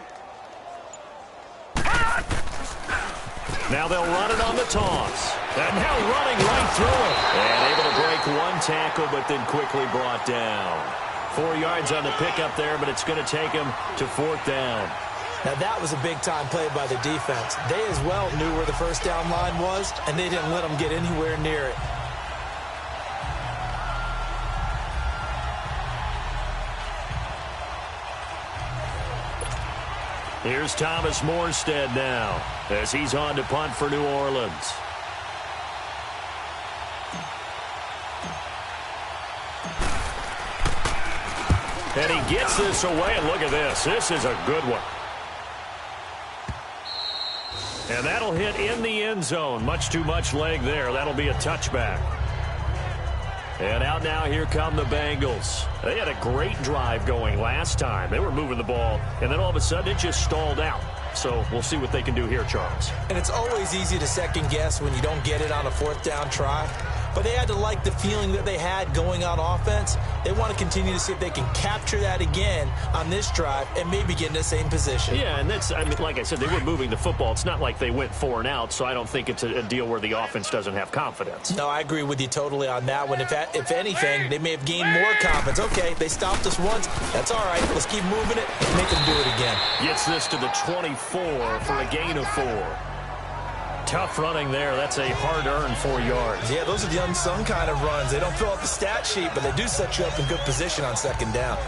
Now they'll run it on the toss. And now running right through it. And able to break one tackle, but then quickly brought down. 4 yards on the pickup there, but it's going to take him to 4th down. Now that was a big-time play by the defense. They as well knew where the first down line was, and they didn't let them get anywhere near it. Here's Thomas Morstead now as he's on to punt for New Orleans. And he gets this away, and look at this. This is a good one. And that'll hit in the end zone. Much too much leg there. That'll be a touchback. And out now, here come the Bengals. They had a great drive going last time. They were moving the ball, and then all of a sudden it just stalled out. So we'll see what they can do here, Charles. And it's always easy to second guess when you don't get it on a 4th down try. But they had to like the feeling that they had going on offense. They want to continue to see if they can capture that again on this drive and maybe get in the same position. Yeah, and that's, I mean, like I said, they were moving the football. It's not like they went 4 and out, so I don't think it's a deal where the offense doesn't have confidence. No, I agree with you totally on that one. If anything, they may have gained more confidence. Okay, they stopped us once. That's all right. Let's keep moving it and make them do it again. Gets this to the 24 for a gain of 4. Tough running there. That's a hard-earned 4 yards. Yeah, those are the unsung kind of runs. They don't fill out the stat sheet, but they do set you up in good position on second down.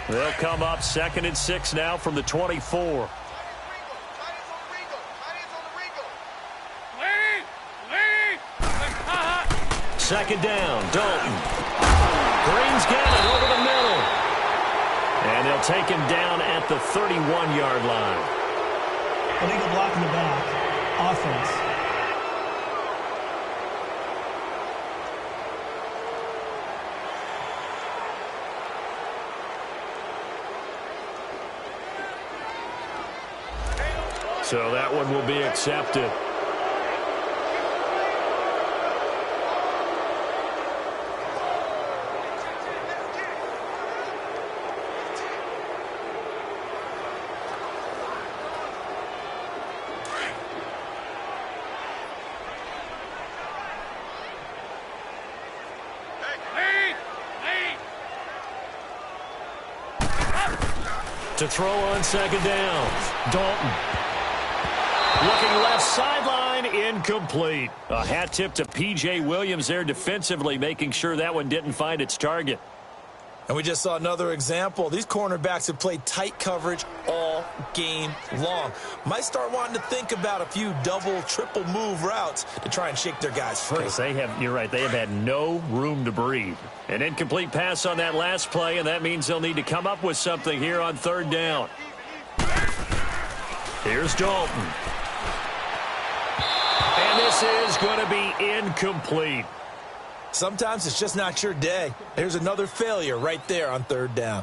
They'll come up 2nd and 6 now from the 24. Second down, Dalton. Green's got it over the middle. And they'll take him down at the 31-yard line. Illegal block in the back. Offense. So that one will be accepted. To throw on second down, Dalton. Looking left sideline, incomplete. A hat tip to P.J. Williams there defensively, making sure that one didn't find its target. And we just saw another example. These cornerbacks have played tight coverage all game long. Might start wanting to think about a few double, triple move routes to try and shake their guys free. You're right, they have had no room to breathe. An incomplete pass on that last play, and that means they'll need to come up with something here on third down. Here's Dalton. And this is going to be incomplete. Sometimes it's just not your day. There's another failure right there on third down.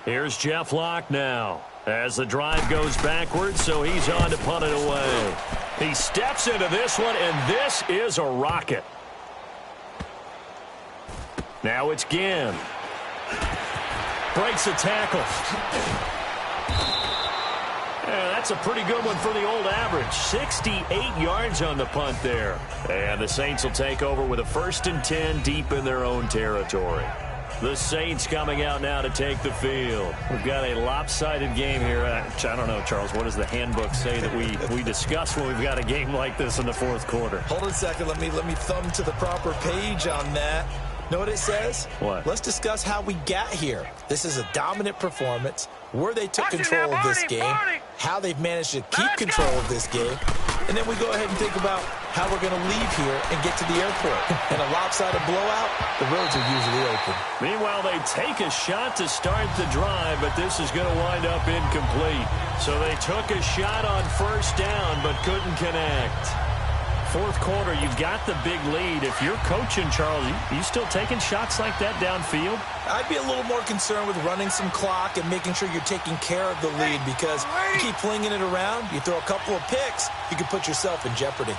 Here's Jeff Locke now as the drive goes backwards, so he's on to punt it away. He steps into this one, and this is a rocket. Now it's Ginn. Breaks a tackle. Yeah, that's a pretty good one for the old average. 68 yards on the punt there. And the Saints will take over with a 1st and 10 deep in their own territory. The Saints coming out now to take the field. We've got a lopsided game here. I don't know, Charles, what does the handbook say that we discuss when we've got a game like this in the fourth quarter? Hold on a second. Let me thumb to the proper page on that. Know what it says? What? Let's discuss how we got here. This is a dominant performance, where they took control of this game, how they've managed to keep control of this game, and then we go ahead and think about how we're going to leave here and get to the airport. In a lopsided blowout, the roads are usually open. Meanwhile, they take a shot to start the drive, but this is going to wind up incomplete. So they took a shot on first down, but couldn't connect. Fourth quarter, you've got the big lead. If you're coaching, Charles, you still taking shots like that downfield? I'd be a little more concerned with running some clock and making sure you're taking care of the lead, because you keep flinging it around, you throw a couple of picks, you can put yourself in jeopardy.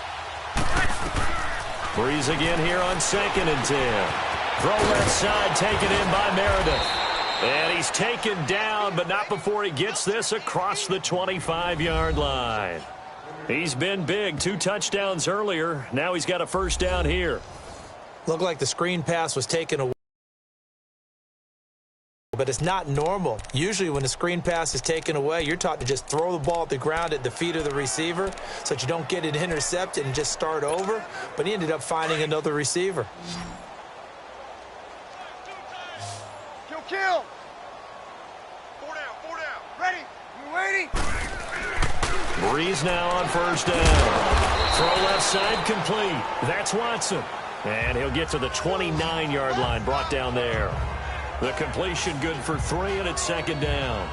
Breeze again here on 2nd and 10. Throw left side, taken in by Meredith. And he's taken down, but not before he gets this across the 25-yard line. He's been big. 2 touchdowns earlier. Now he's got a first down here. Looked like the screen pass was taken away, but it's not normal. Usually when the screen pass is taken away, you're taught to just throw the ball at the ground at the feet of the receiver so that you don't get it intercepted and just start over. But he ended up finding another receiver. Kill. 4 down. Ready. You waiting? Breeze now on first down. Throw left side complete. That's Watson. And he'll get to the 29-yard line, brought down there. The completion good for 3, and it's 2nd down.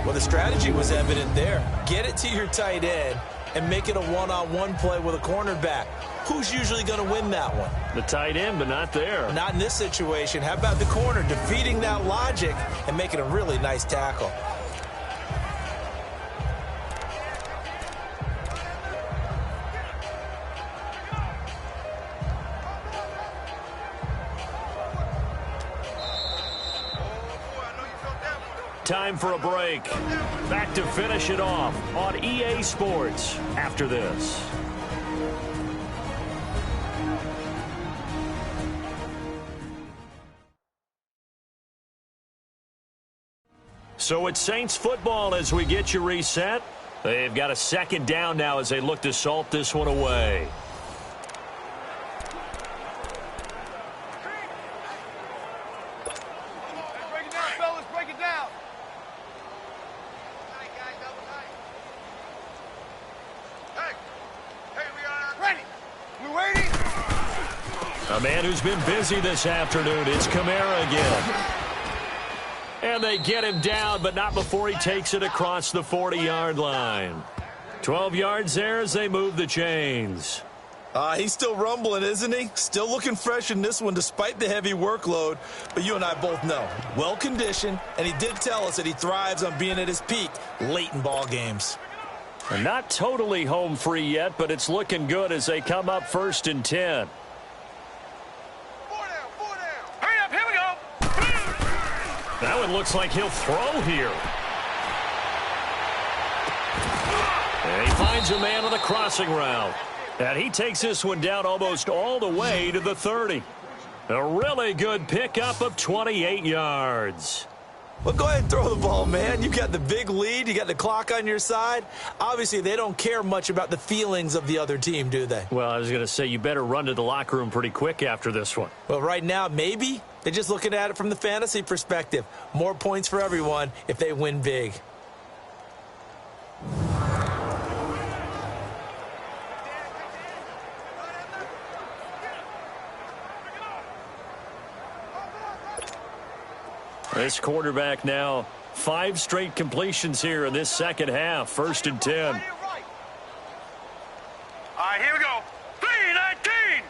Well, the strategy was evident there. Get it to your tight end and make it a one-on-one play with a cornerback. Who's usually going to win that one? The tight end, but not there. Not in this situation. How about the corner defeating that logic and making a really nice tackle? Time for a break. Back to finish it off on EA Sports after this. So it's Saints football as we get you reset. They've got a 2nd down now as they look to salt this one away. Break it down, fellas. Break it down. Hey, we are ready. We waiting? A man who's been busy this afternoon. It's Kamara again. And they get him down, but not before he takes it across the 40-yard line. 12 yards there as they move the chains. He's still rumbling, isn't he? Still looking fresh in this one despite the heavy workload. But you and I both know, well-conditioned, and he did tell us that he thrives on being at his peak late in ball games. And not totally home free yet, but it's looking good as they come up 1st and 10. 4 down. Hurry up, here we go. That one looks like he'll throw here. And he finds a man on the crossing route. And he takes this one down almost all the way to the 30. A really good pickup of 28 yards. Well, go ahead and throw the ball, man. You got the big lead. You got the clock on your side. Obviously, they don't care much about the feelings of the other team, do they? Well, I was going to say, you better run to the locker room pretty quick after this one. Well, right now, maybe. They're just looking at it from the fantasy perspective. More points for everyone if they win big. This quarterback now 5 straight completions here in this second half. 1st and 10. All right, here we go. 3-19.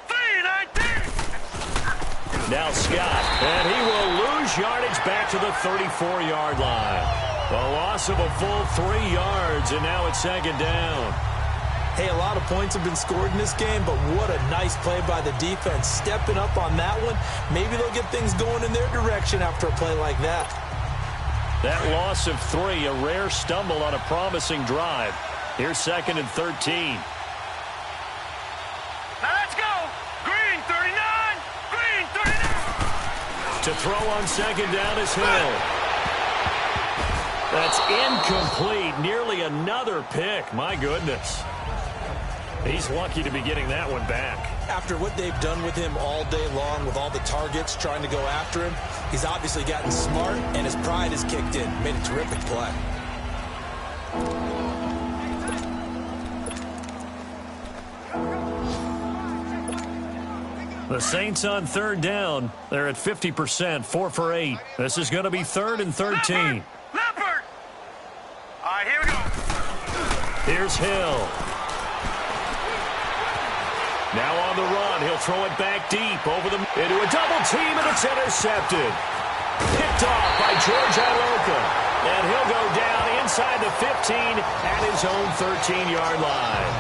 3-19. Now Scott, and he will lose yardage back to the 34-yard line. A loss of a full 3 yards, and now it's 2nd down. Hey, a lot of points have been scored in this game, but what a nice play by the defense. Stepping up on that one, maybe they'll get things going in their direction after a play like that. That loss of 3, a rare stumble on a promising drive. Here's 2nd and 13. Now let's go. Green 39. Green 39. To throw on 2nd down is Hill. That's incomplete. Nearly another pick. My goodness. He's lucky to be getting that one back. After what they've done with him all day long, with all the targets trying to go after him, he's obviously gotten smart, and his pride has kicked in. Made a terrific play. The Saints on 3rd down. They're at 50%, 4 for 8. This is going to be 3rd and 13. Leopard. All right, here we go. Here's Hill. Now on the run, he'll throw it back deep over into a double team, and it's intercepted. Picked off by George Iloka. And he'll go down inside the 15 at his own 13-yard line.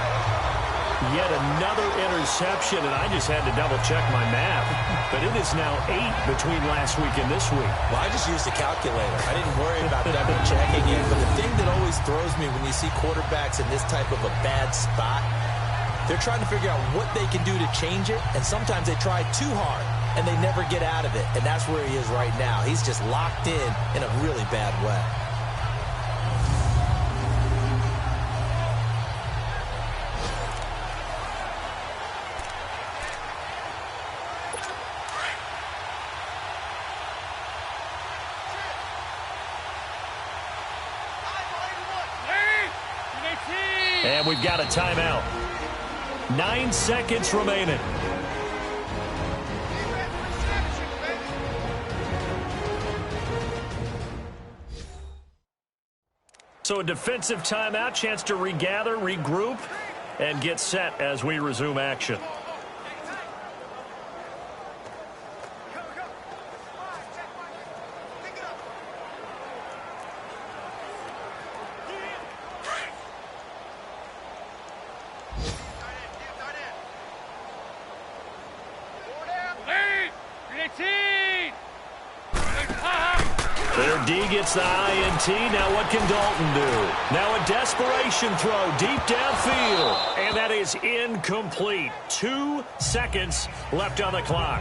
Yet another interception, and I just had to double-check my math. But it is now 8 between last week and this week. Well, I just used a calculator. I didn't worry about double-checking it. But the thing that always throws me when you see quarterbacks in this type of a bad spot, they're trying to figure out what they can do to change it, and sometimes they try too hard, and they never get out of it. And that's where he is right now. He's just locked in a really bad way. And we've got a timeout. 9 seconds remaining. So a defensive timeout, chance to regather, regroup, and get set as we resume action. Their D gets the INT. Now what can Dalton do? Now a desperation throw deep downfield. And that is incomplete. 2 seconds left on the clock.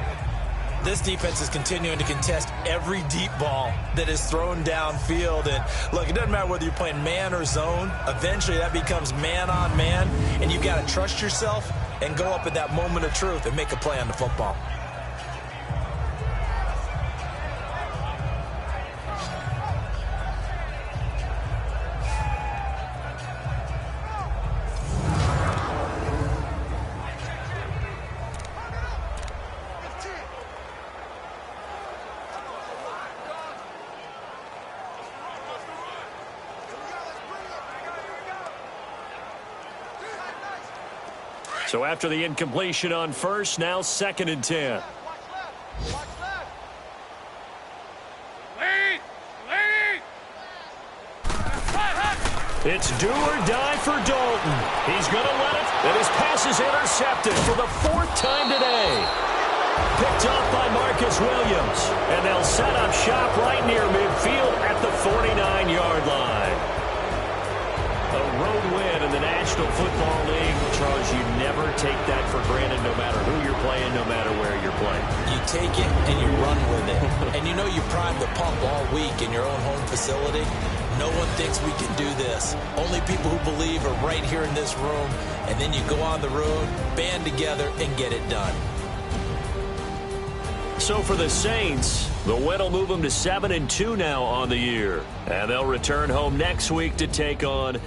This defense is continuing to contest every deep ball that is thrown downfield. And look, it doesn't matter whether you're playing man or zone. Eventually that becomes man on man. And you've got to trust yourself and go up at that moment of truth and make a play on the football. So after the incompletion on first, now 2nd and 10. It's do or die for Dalton. He's going to let it. And his pass is intercepted for the 4th time today. Picked off by Marcus Williams. And they'll set up shop right near midfield at the 49-yard line. A road win in the National National Football League, Charles, you never take that for granted no matter who you're playing, no matter where you're playing. You take it and you run with it. And you know you prime the pump all week in your own home facility. No one thinks we can do this. Only people who believe are right here in this room. And then you go on the road, band together, and get it done. So for the Saints, the win will move them to 7-2 now on the year. And they'll return home next week to take on